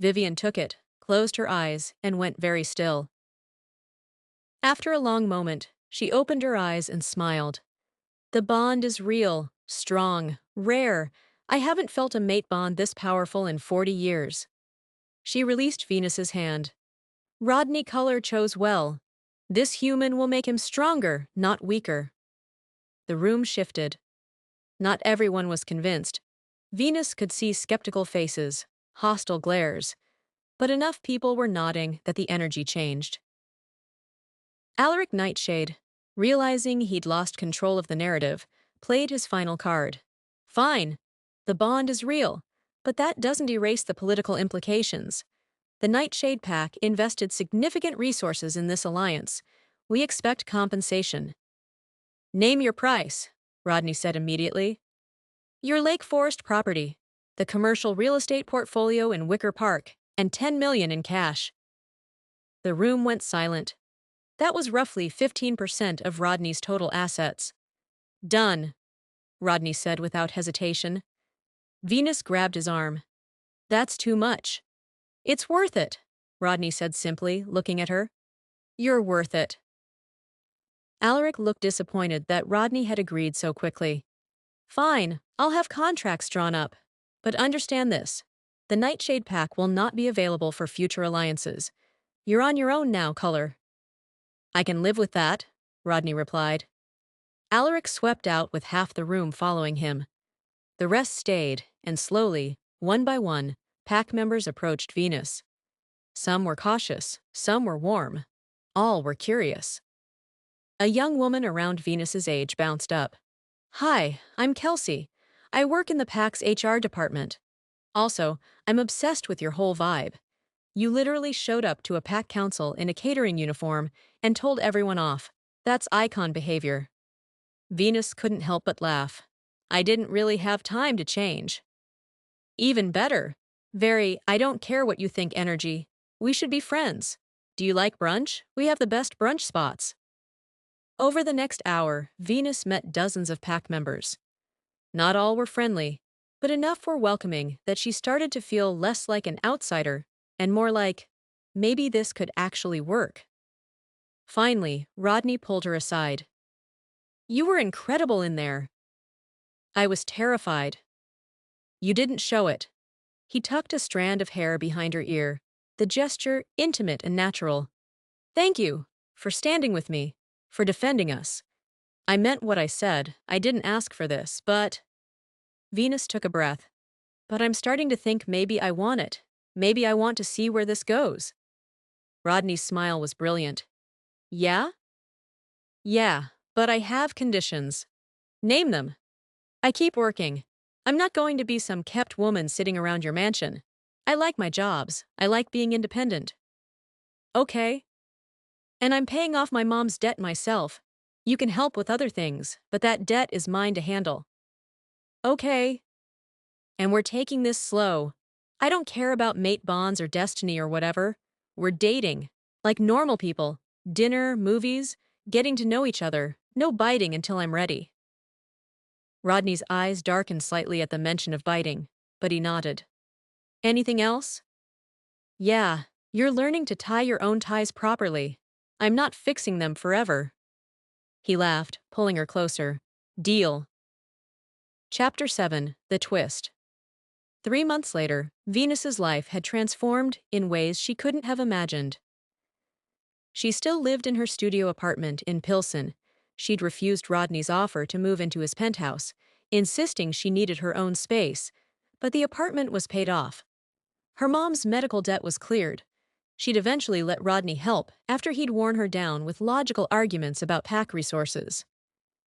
Vivian took it, closed her eyes, and went very still. After a long moment, she opened her eyes and smiled. The bond is real, strong, rare. I haven't felt a mate bond this powerful in 40 years. She released Venus's hand. Rodney Culler chose well. This human will make him stronger, not weaker. The room shifted. Not everyone was convinced. Venus could see skeptical faces, hostile glares, but enough people were nodding that the energy changed. Alaric Nightshade, realizing he'd lost control of the narrative, played his final card. Fine, the bond is real, but that doesn't erase the political implications. The Nightshade Pack invested significant resources in this alliance. We expect compensation. Name your price, Rodney said immediately. Your Lake Forest property, the commercial real estate portfolio in Wicker Park, and $10 million in cash. The room went silent. That was roughly 15% of Rodney's total assets. Done, Rodney said without hesitation. Venus grabbed his arm. That's too much. It's worth it, Rodney said simply, looking at her. You're worth it. Alaric looked disappointed that Rodney had agreed so quickly. Fine, I'll have contracts drawn up. But understand this. The Nightshade Pack will not be available for future alliances. You're on your own now, Culler. I can live with that, Rodney replied. Alaric swept out with half the room following him. The rest stayed, and slowly, one by one, pack members approached Venus. Some were cautious, some were warm. All were curious. A young woman around Venus's age bounced up. Hi, I'm Kelsey. I work in the pack's HR department. Also, I'm obsessed with your whole vibe. You literally showed up to a pack council in a catering uniform and told everyone off. That's icon behavior. Venus couldn't help but laugh. I didn't really have time to change. Even better. Very, I don't care what you think energy. We should be friends. Do you like brunch? We have the best brunch spots. Over the next hour, Venus met dozens of pack members. Not all were friendly, but enough were welcoming that she started to feel less like an outsider and more like, maybe this could actually work. Finally, Rodney pulled her aside. You were incredible in there. I was terrified. You didn't show it. He tucked a strand of hair behind her ear, the gesture intimate and natural. Thank you for standing with me, for defending us. I meant what I said. I didn't ask for this, but... Venus took a breath. But I'm starting to think maybe I want it. Maybe I want to see where this goes. Rodney's smile was brilliant. Yeah? Yeah, but I have conditions. Name them. I keep working. I'm not going to be some kept woman sitting around your mansion. I like my jobs. I like being independent. Okay. And I'm paying off my mom's debt myself. You can help with other things, but that debt is mine to handle. Okay. And we're taking this slow. I don't care about mate bonds or destiny or whatever. We're dating. Like normal people. Dinner, movies, getting to know each other. No biting until I'm ready. Rodney's eyes darkened slightly at the mention of biting, but he nodded. Anything else? Yeah, you're learning to tie your own ties properly. I'm not fixing them forever. He laughed, pulling her closer. Deal. Chapter 7, The Twist. 3 months later, Venus's life had transformed in ways she couldn't have imagined. She still lived in her studio apartment in Pilsen. She'd refused Rodney's offer to move into his penthouse, insisting she needed her own space, but the apartment was paid off. Her mom's medical debt was cleared. She'd eventually let Rodney help after he'd worn her down with logical arguments about pack resources.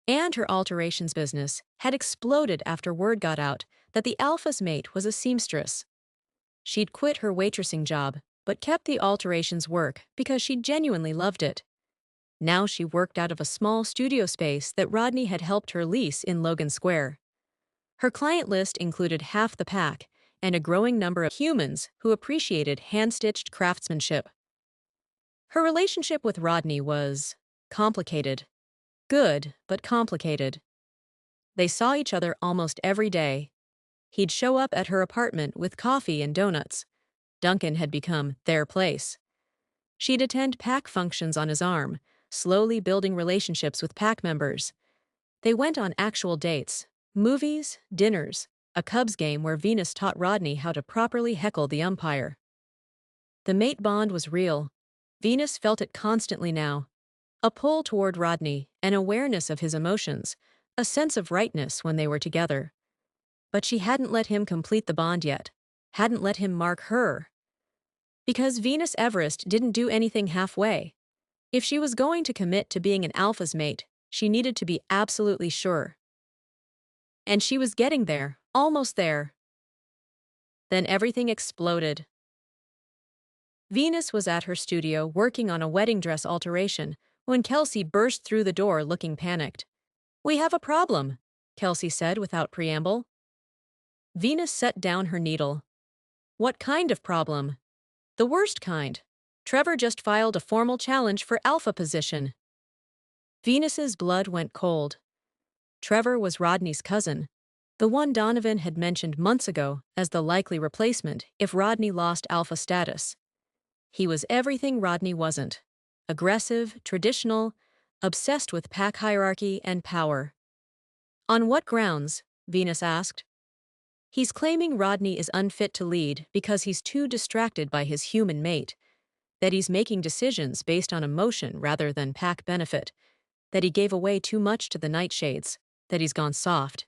And her alterations business had exploded after word got out that the alpha's mate was a seamstress. She'd quit her waitressing job, but kept the alterations work because she genuinely loved it. Now she worked out of a small studio space that Rodney had helped her lease in Logan Square. Her client list included half the pack and a growing number of humans who appreciated hand-stitched craftsmanship. Her relationship with Rodney was complicated. Good, but complicated. They saw each other almost every day. He'd show up at her apartment with coffee and donuts. Duncan had become their place. She'd attend pack functions on his arm, slowly building relationships with pack members. They went on actual dates, movies, dinners, a Cubs game where Venus taught Rodney how to properly heckle the umpire. The mate bond was real. Venus felt it constantly now. A pull toward Rodney, an awareness of his emotions, a sense of rightness when they were together. But she hadn't let him complete the bond yet, hadn't let him mark her. Because Venus Everest didn't do anything halfway. If she was going to commit to being an alpha's mate, she needed to be absolutely sure. And she was getting there, almost there. Then everything exploded. Venus was at her studio working on a wedding dress alteration when Kelsey burst through the door looking panicked. "We have a problem," Kelsey said without preamble. Venus set down her needle. "What kind of problem?" "The worst kind. Trevor just filed a formal challenge for alpha position." Venus's blood went cold. Trevor was Rodney's cousin, the one Donovan had mentioned months ago as the likely replacement if Rodney lost alpha status. He was everything Rodney wasn't. Aggressive, traditional, obsessed with pack hierarchy and power. "On what grounds?" Venus asked. "He's claiming Rodney is unfit to lead because he's too distracted by his human mate, that he's making decisions based on emotion rather than pack benefit, that he gave away too much to the nightshades, that he's gone soft."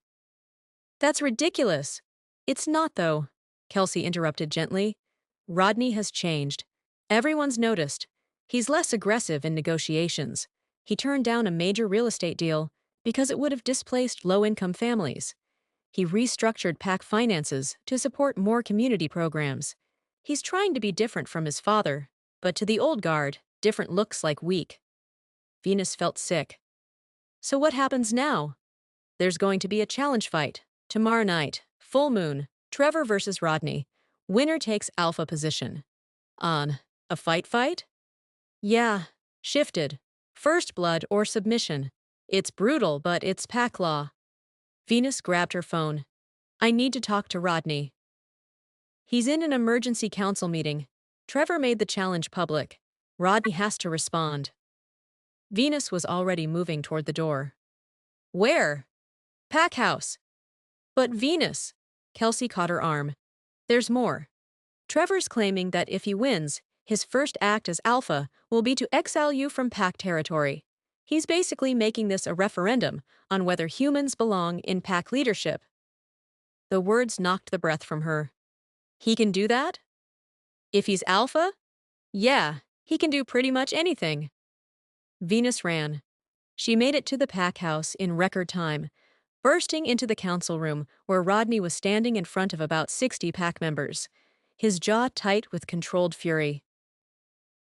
"That's ridiculous." "It's not, though," Kelsey interrupted gently. "Rodney has changed. Everyone's noticed. He's less aggressive in negotiations. He turned down a major real estate deal because it would have displaced low-income families. He restructured pack finances to support more community programs. He's trying to be different from his father, but to the old guard, different looks like weak." Venus felt sick. "So what happens now?" "There's going to be a challenge fight. Tomorrow night, full moon, Trevor versus Rodney. Winner takes alpha position." "On a fight?" "Yeah, shifted. First blood or submission. It's brutal, but it's pack law." Venus grabbed her phone. "I need to talk to Rodney." "He's in an emergency council meeting. Trevor made the challenge public. Rodney has to respond." Venus was already moving toward the door. "Where?" "Pack house." "But Venus," Kelsey caught her arm. "There's more. Trevor's claiming that if he wins, his first act as alpha will be to exile you from pack territory. He's basically making this a referendum on whether humans belong in pack leadership." The words knocked the breath from her. "He can do that?" "If he's alpha? Yeah, he can do pretty much anything." Venus ran. She made it to the pack house in record time, bursting into the council room where Rodney was standing in front of about 60 pack members, his jaw tight with controlled fury.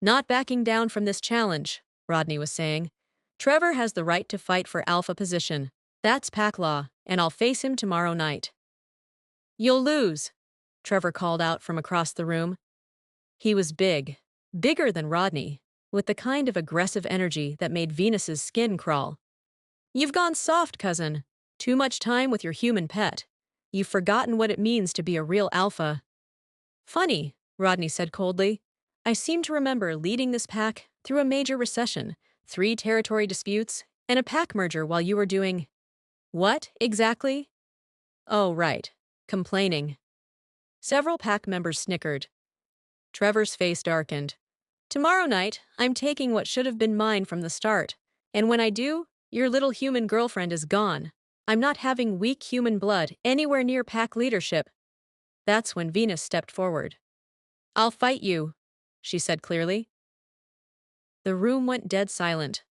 "Not backing down from this challenge," Rodney was saying. "Trevor has the right to fight for alpha position. That's pack law, and I'll face him tomorrow night." "You'll lose," Trevor called out from across the room. He was big, bigger than Rodney, with the kind of aggressive energy that made Venus's skin crawl. "You've gone soft, cousin. Too much time with your human pet. You've forgotten what it means to be a real alpha." "Funny," Rodney said coldly. "I seem to remember leading this pack through a major recession, 3 territory disputes, and a pack merger while you were doing—" "What, exactly?" "Oh, right. Complaining." Several pack members snickered. Trevor's face darkened. "Tomorrow night, I'm taking what should have been mine from the start. And when I do, your little human girlfriend is gone. I'm not having weak human blood anywhere near pack leadership." That's when Venus stepped forward. "I'll fight you." she said clearly. The room went dead silent.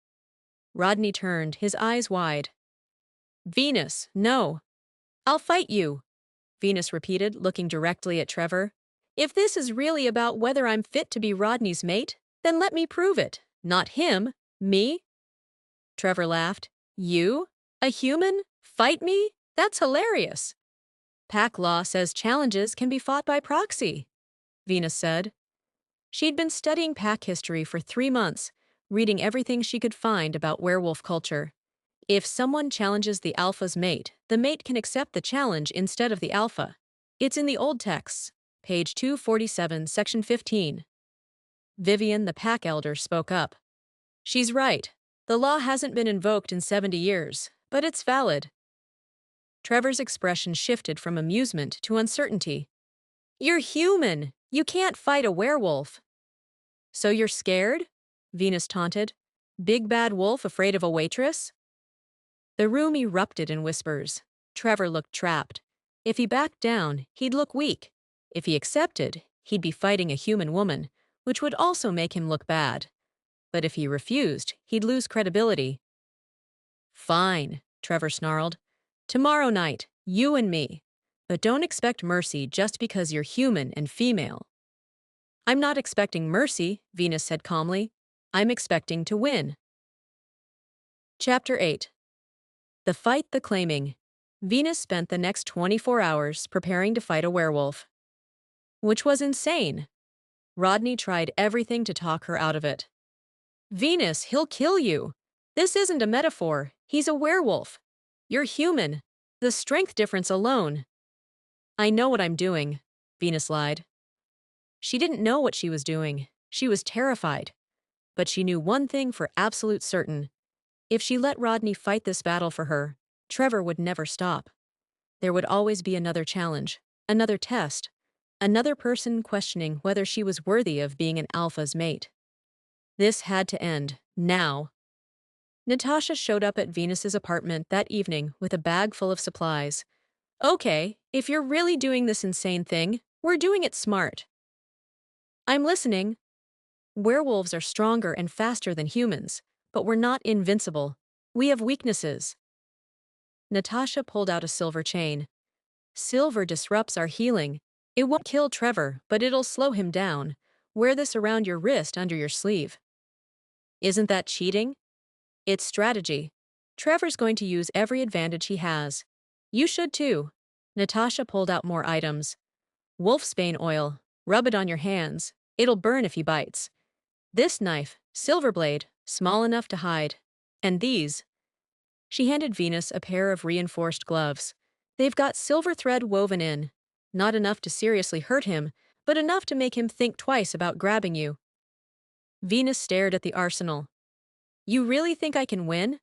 Rodney turned, his eyes wide. Venus, no. I'll fight you, Venus repeated, looking directly at Trevor. If this is really about whether I'm fit to be Rodney's mate, then let me prove it. Not him. Me? Trevor laughed. You? A human? Fight me? That's hilarious. Pack law says challenges can be fought by proxy, Venus said. She'd been studying pack history for 3 months, reading everything she could find about werewolf culture. If someone challenges the alpha's mate, the mate can accept the challenge instead of the alpha. It's in the old texts, page 247, section 15. Vivian, the pack elder, spoke up. She's right. The law hasn't been invoked in 70 years, but it's valid. Trevor's expression shifted from amusement to uncertainty. You're human. You can't fight a werewolf. So you're scared? Venus taunted. Big bad wolf afraid of a waitress? The room erupted in whispers. Trevor looked trapped. If he backed down, he'd look weak. If he accepted, he'd be fighting a human woman, which would also make him look bad. But if he refused, he'd lose credibility. Fine, Trevor snarled. Tomorrow night, you and me. But don't expect mercy just because you're human and female. I'm not expecting mercy, Venus said calmly. I'm expecting to win. Chapter 8. The Fight the Claiming. Venus spent the next 24 hours preparing to fight a werewolf. Which was insane. Rodney tried everything to talk her out of it. Venus, he'll kill you. This isn't a metaphor. He's a werewolf. You're human. The strength difference alone. I know what I'm doing, Venus lied. She didn't know what she was doing. She was terrified. But she knew one thing for absolute certain. If she let Rodney fight this battle for her, Trevor would never stop. There would always be another challenge, another test, another person questioning whether she was worthy of being an alpha's mate. This had to end, now. Natasha showed up at Venus's apartment that evening with a bag full of supplies. Okay, if you're really doing this insane thing, we're doing it smart. I'm listening. Werewolves are stronger and faster than humans, but we're not invincible. We have weaknesses. Natasha pulled out a silver chain. Silver disrupts our healing. It won't kill Trevor, but it'll slow him down. Wear this around your wrist under your sleeve. Isn't that cheating? It's strategy. Trevor's going to use every advantage he has. You should too. Natasha pulled out more items. Wolfsbane oil. Rub it on your hands. It'll burn if he bites. This knife, silver blade, small enough to hide. And these. She handed Venus a pair of reinforced gloves. They've got silver thread woven in. Not enough to seriously hurt him, but enough to make him think twice about grabbing you. Venus stared at the arsenal. You really think I can win?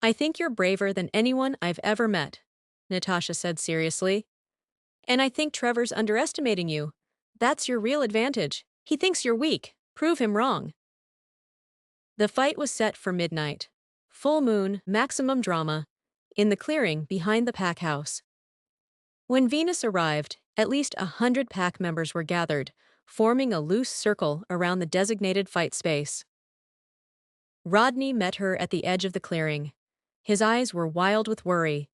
I think you're braver than anyone I've ever met, Natasha said seriously. And I think Trevor's underestimating you. That's your real advantage. He thinks you're weak. Prove him wrong. The fight was set for midnight. Full moon, maximum drama. In the clearing behind the pack house. When Venus arrived, at least 100 pack members were gathered, forming a loose circle around the designated fight space. Rodney met her at the edge of the clearing. His eyes were wild with worry.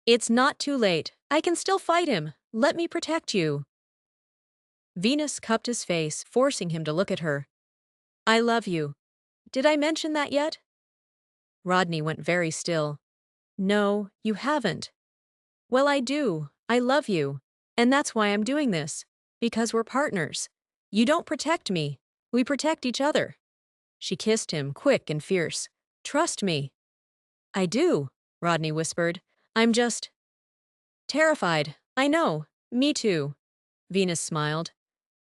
It's not too late. I can still fight him. Let me protect you. Venus cupped his face, forcing him to look at her. I love you. Did I mention that yet? Rodney went very still. No, you haven't. Well, I do. I love you. And that's why I'm doing this. Because we're partners. You don't protect me. We protect each other. She kissed him, quick and fierce. Trust me. I do, Rodney whispered. I'm just terrified. I know. Me too. Venus smiled.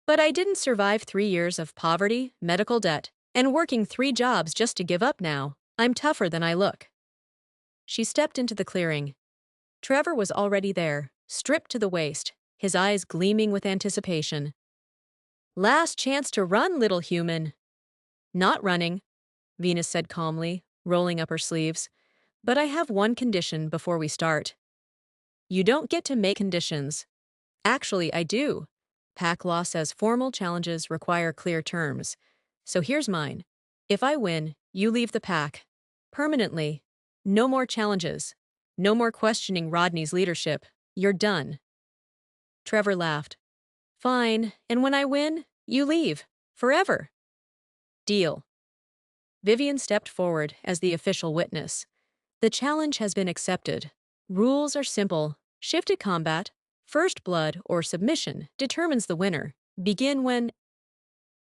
But I didn't survive 3 years of poverty, medical debt, and working 3 jobs just to give up now. I'm tougher than I look. She stepped into the clearing. Trevor was already there, stripped to the waist, his eyes gleaming with anticipation. Last chance to run, little human. Not running, Venus said calmly, rolling up her sleeves. But I have one condition before we start. You don't get to make conditions. Actually, I do. Pack law says formal challenges require clear terms. So here's mine. If I win, you leave the pack. Permanently. No more challenges. No more questioning Rodney's leadership. You're done. Trevor laughed. Fine, and when I win, you leave. Forever. Deal. Vivian stepped forward as the official witness. The challenge has been accepted. Rules are simple. Shifted combat, first blood, or submission determines the winner. Begin when.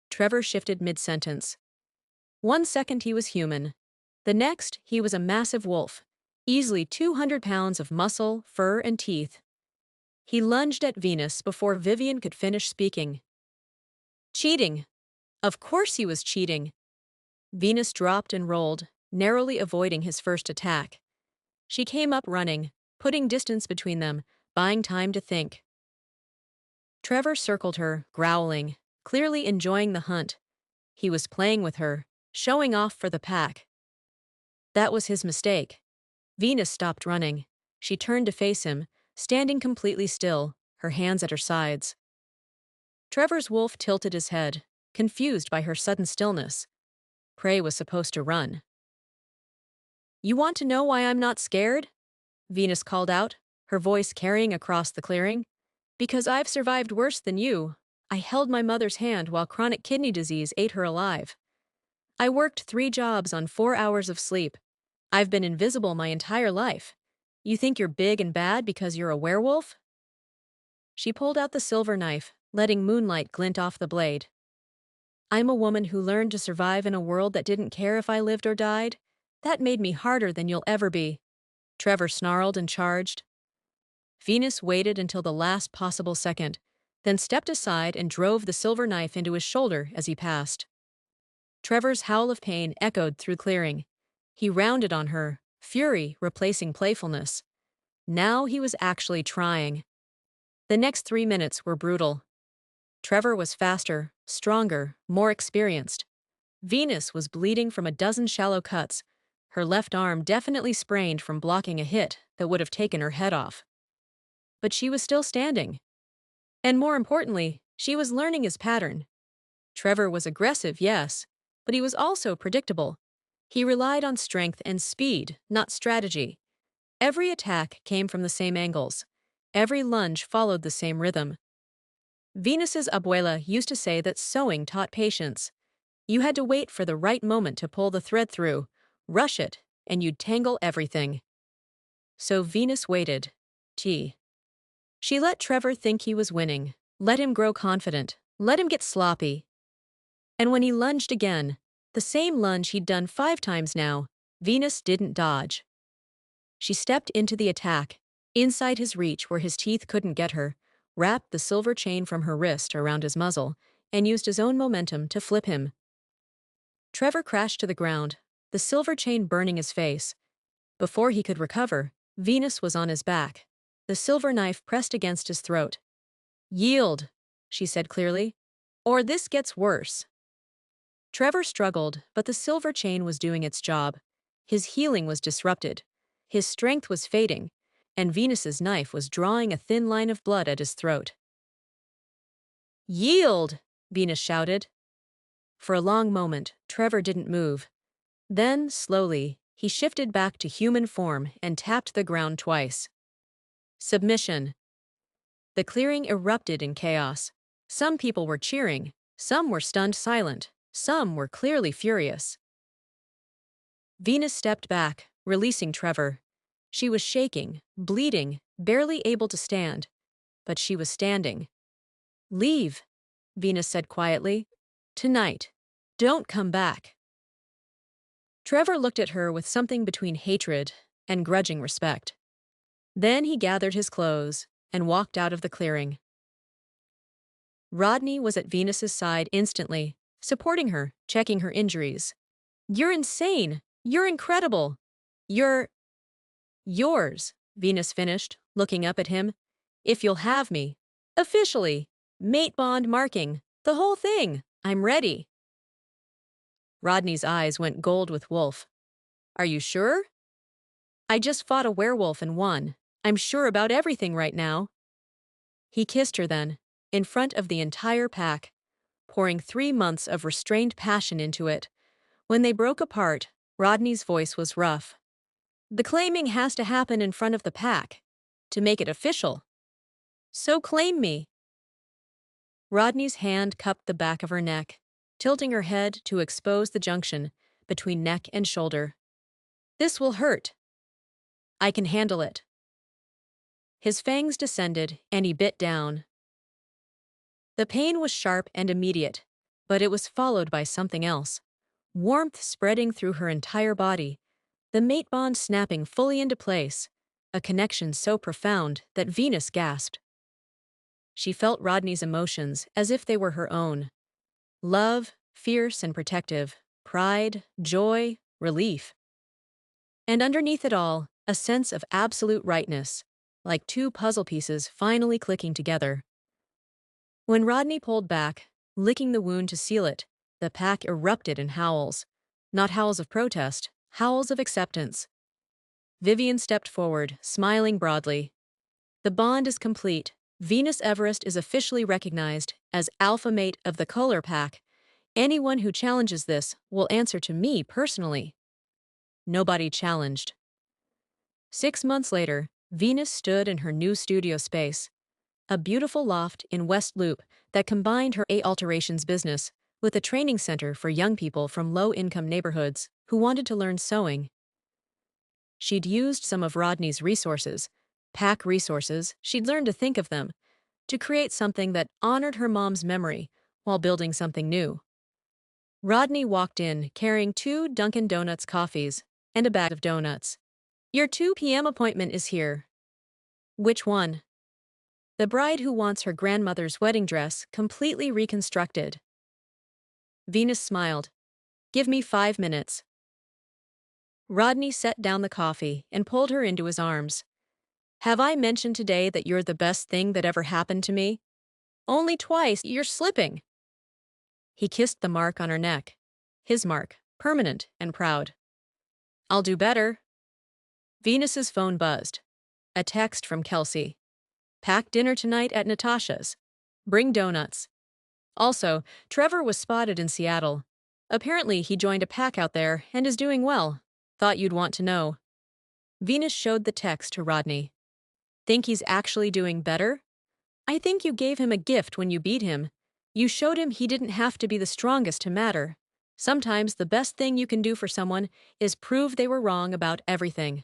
Trevor shifted mid-sentence. 1 second he was human. The next, he was a massive wolf. Easily 200 pounds of muscle, fur, and teeth. He lunged at Venus before Vivian could finish speaking. Cheating. Of course he was cheating. Venus dropped and rolled, narrowly avoiding his first attack. She came up running, putting distance between them, buying time to think. Trevor circled her, growling, clearly enjoying the hunt. He was playing with her, showing off for the pack. That was his mistake. Venus stopped running. She turned to face him, standing completely still, her hands at her sides. Trevor's wolf tilted his head, confused by her sudden stillness. Prey was supposed to run. You want to know why I'm not scared? Venus called out, her voice carrying across the clearing. Because I've survived worse than you. I held my mother's hand while chronic kidney disease ate her alive. I worked 3 jobs on 4 hours of sleep. I've been invisible my entire life. You think you're big and bad because you're a werewolf? She pulled out the silver knife, letting moonlight glint off the blade. I'm a woman who learned to survive in a world that didn't care if I lived or died. That made me harder than you'll ever be. Trevor snarled and charged. Venus waited until the last possible second, then stepped aside and drove the silver knife into his shoulder as he passed. Trevor's howl of pain echoed through clearing. He rounded on her, fury replacing playfulness. Now he was actually trying. The next 3 minutes were brutal. Trevor was faster, stronger, more experienced. Venus was bleeding from a dozen shallow cuts, her left arm definitely sprained from blocking a hit that would have taken her head off. But she was still standing. And more importantly, she was learning his pattern. Trevor was aggressive, yes, but he was also predictable. He relied on strength and speed, not strategy. Every attack came from the same angles. Every lunge followed the same rhythm. Venus's abuela used to say that sewing taught patience. You had to wait for the right moment to pull the thread through, rush it, and you'd tangle everything. So Venus waited. She let Trevor think he was winning, let him grow confident, let him get sloppy. And when he lunged again, the same lunge he'd done 5 times now, Venus didn't dodge. She stepped into the attack, inside his reach where his teeth couldn't get her, wrapped the silver chain from her wrist around his muzzle, and used his own momentum to flip him. Trevor crashed to the ground, the silver chain burning his face. Before he could recover, Venus was on his back, the silver knife pressed against his throat. Yield, she said clearly, or this gets worse. Trevor struggled, but the silver chain was doing its job. His healing was disrupted. His strength was fading, and Venus's knife was drawing a thin line of blood at his throat. Yield, Venus shouted. For a long moment, Trevor didn't move. Then, slowly, he shifted back to human form and tapped the ground twice. Submission. The clearing erupted in chaos. Some people were cheering, some were stunned silent, some were clearly furious. Venus stepped back, releasing Trevor. She was shaking, bleeding, barely able to stand. But she was standing. Leave, Venus said quietly. Tonight. Don't come back. Trevor looked at her with something between hatred and grudging respect. Then he gathered his clothes and walked out of the clearing. Rodney was at Venus's side instantly, supporting her, checking her injuries. You're insane! You're incredible! You're... Yours, Venus finished, looking up at him. If you'll have me. Officially. Mate bond marking. The whole thing. I'm ready. Rodney's eyes went gold with wolf. Are you sure? I just fought a werewolf and won. I'm sure about everything right now. He kissed her then, in front of the entire pack, pouring 3 months of restrained passion into it. When they broke apart, Rodney's voice was rough. The claiming has to happen in front of the pack to make it official. So claim me. Rodney's hand cupped the back of her neck, tilting her head to expose the junction between neck and shoulder. This will hurt. I can handle it. His fangs descended, and he bit down. The pain was sharp and immediate, but it was followed by something else. Warmth spreading through her entire body, the mate bond snapping fully into place, a connection so profound that Venus gasped. She felt Rodney's emotions as if they were her own. Love, fierce and protective, pride, joy, relief. And underneath it all, a sense of absolute rightness, like two puzzle pieces finally clicking together. When Rodney pulled back, licking the wound to seal it, the pack erupted in howls. Not howls of protest, howls of acceptance. Vivian stepped forward, smiling broadly. The bond is complete. Venus Everest is officially recognized as alpha mate of the Color Pack. Anyone who challenges this will answer to me personally. Nobody challenged. 6 months later, Venus stood in her new studio space, a beautiful loft in West Loop that combined her alterations business with a training center for young people from low-income neighborhoods who wanted to learn sewing. She'd used some of Rodney's resources, pack resources, she'd learned to think of them, to create something that honored her mom's memory while building something new. Rodney walked in carrying 2 Dunkin' Donuts coffees and a bag of donuts. Your 2 p.m. appointment is here. Which one? The bride who wants her grandmother's wedding dress completely reconstructed. Venus smiled. Give me 5 minutes. Rodney set down the coffee and pulled her into his arms. Have I mentioned today that you're the best thing that ever happened to me? Only twice, you're slipping. He kissed the mark on her neck. His mark, permanent and proud. I'll do better. Venus's phone buzzed. A text from Kelsey. Pack dinner tonight at Natasha's. Bring donuts. Also, Trevor was spotted in Seattle. Apparently, he joined a pack out there and is doing well. Thought you'd want to know. Venus showed the text to Rodney. Think he's actually doing better? I think you gave him a gift when you beat him. You showed him he didn't have to be the strongest to matter. Sometimes the best thing you can do for someone is prove they were wrong about everything.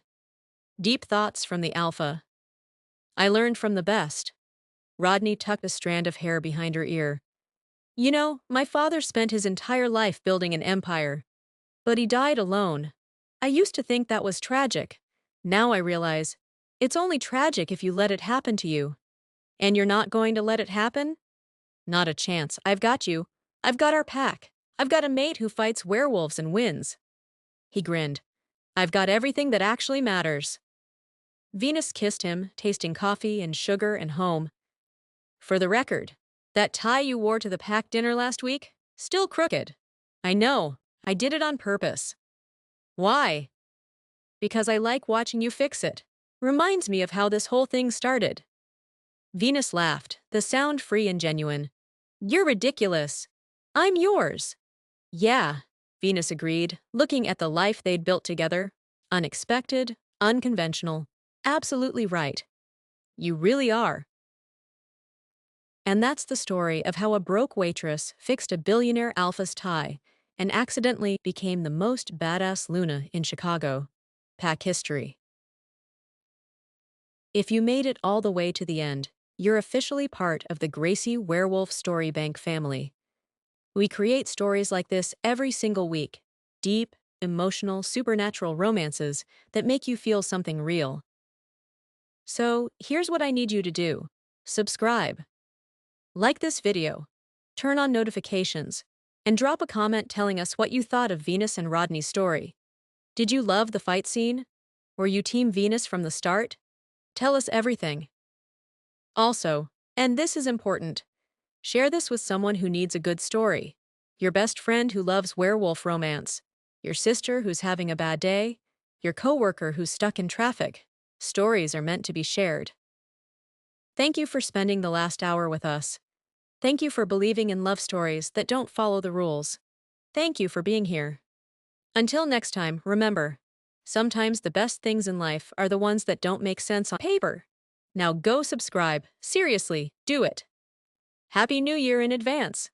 Deep thoughts from the alpha. I learned from the best. Rodney tucked a strand of hair behind her ear. You know, my father spent his entire life building an empire. But he died alone. I used to think that was tragic. Now I realize, it's only tragic if you let it happen to you. And you're not going to let it happen? Not a chance. I've got you. I've got our pack. I've got a mate who fights werewolves and wins. He grinned. I've got everything that actually matters. Venus kissed him, tasting coffee and sugar and home. For the record, that tie you wore to the pack dinner last week? Still crooked. I know. I did it on purpose. Why? Because I like watching you fix it. Reminds me of how this whole thing started. Venus laughed, the sound free and genuine. You're ridiculous. I'm yours. Yeah, Venus agreed, looking at the life they'd built together. Unexpected, unconventional, absolutely right. You really are. And that's the story of how a broke waitress fixed a billionaire alpha's tie and accidentally became the most badass Luna in Chicago. Pack history. If you made it all the way to the end, you're officially part of the Gracie Werewolf Story Bank family. We create stories like this every single week. Deep, emotional, supernatural romances that make you feel something real. So, here's what I need you to do. Subscribe. Like this video. Turn on notifications. And drop a comment telling us what you thought of Venus and Rodney's story. Did you love the fight scene? Were you Team Venus from the start? Tell us everything. Also, and this is important, share this with someone who needs a good story. Your best friend who loves werewolf romance. Your sister who's having a bad day. Your coworker who's stuck in traffic. Stories are meant to be shared. Thank you for spending the last hour with us. Thank you for believing in love stories that don't follow the rules. Thank you for being here. Until next time, remember, sometimes the best things in life are the ones that don't make sense on paper. Now go subscribe. Seriously, do it. Happy New Year in advance.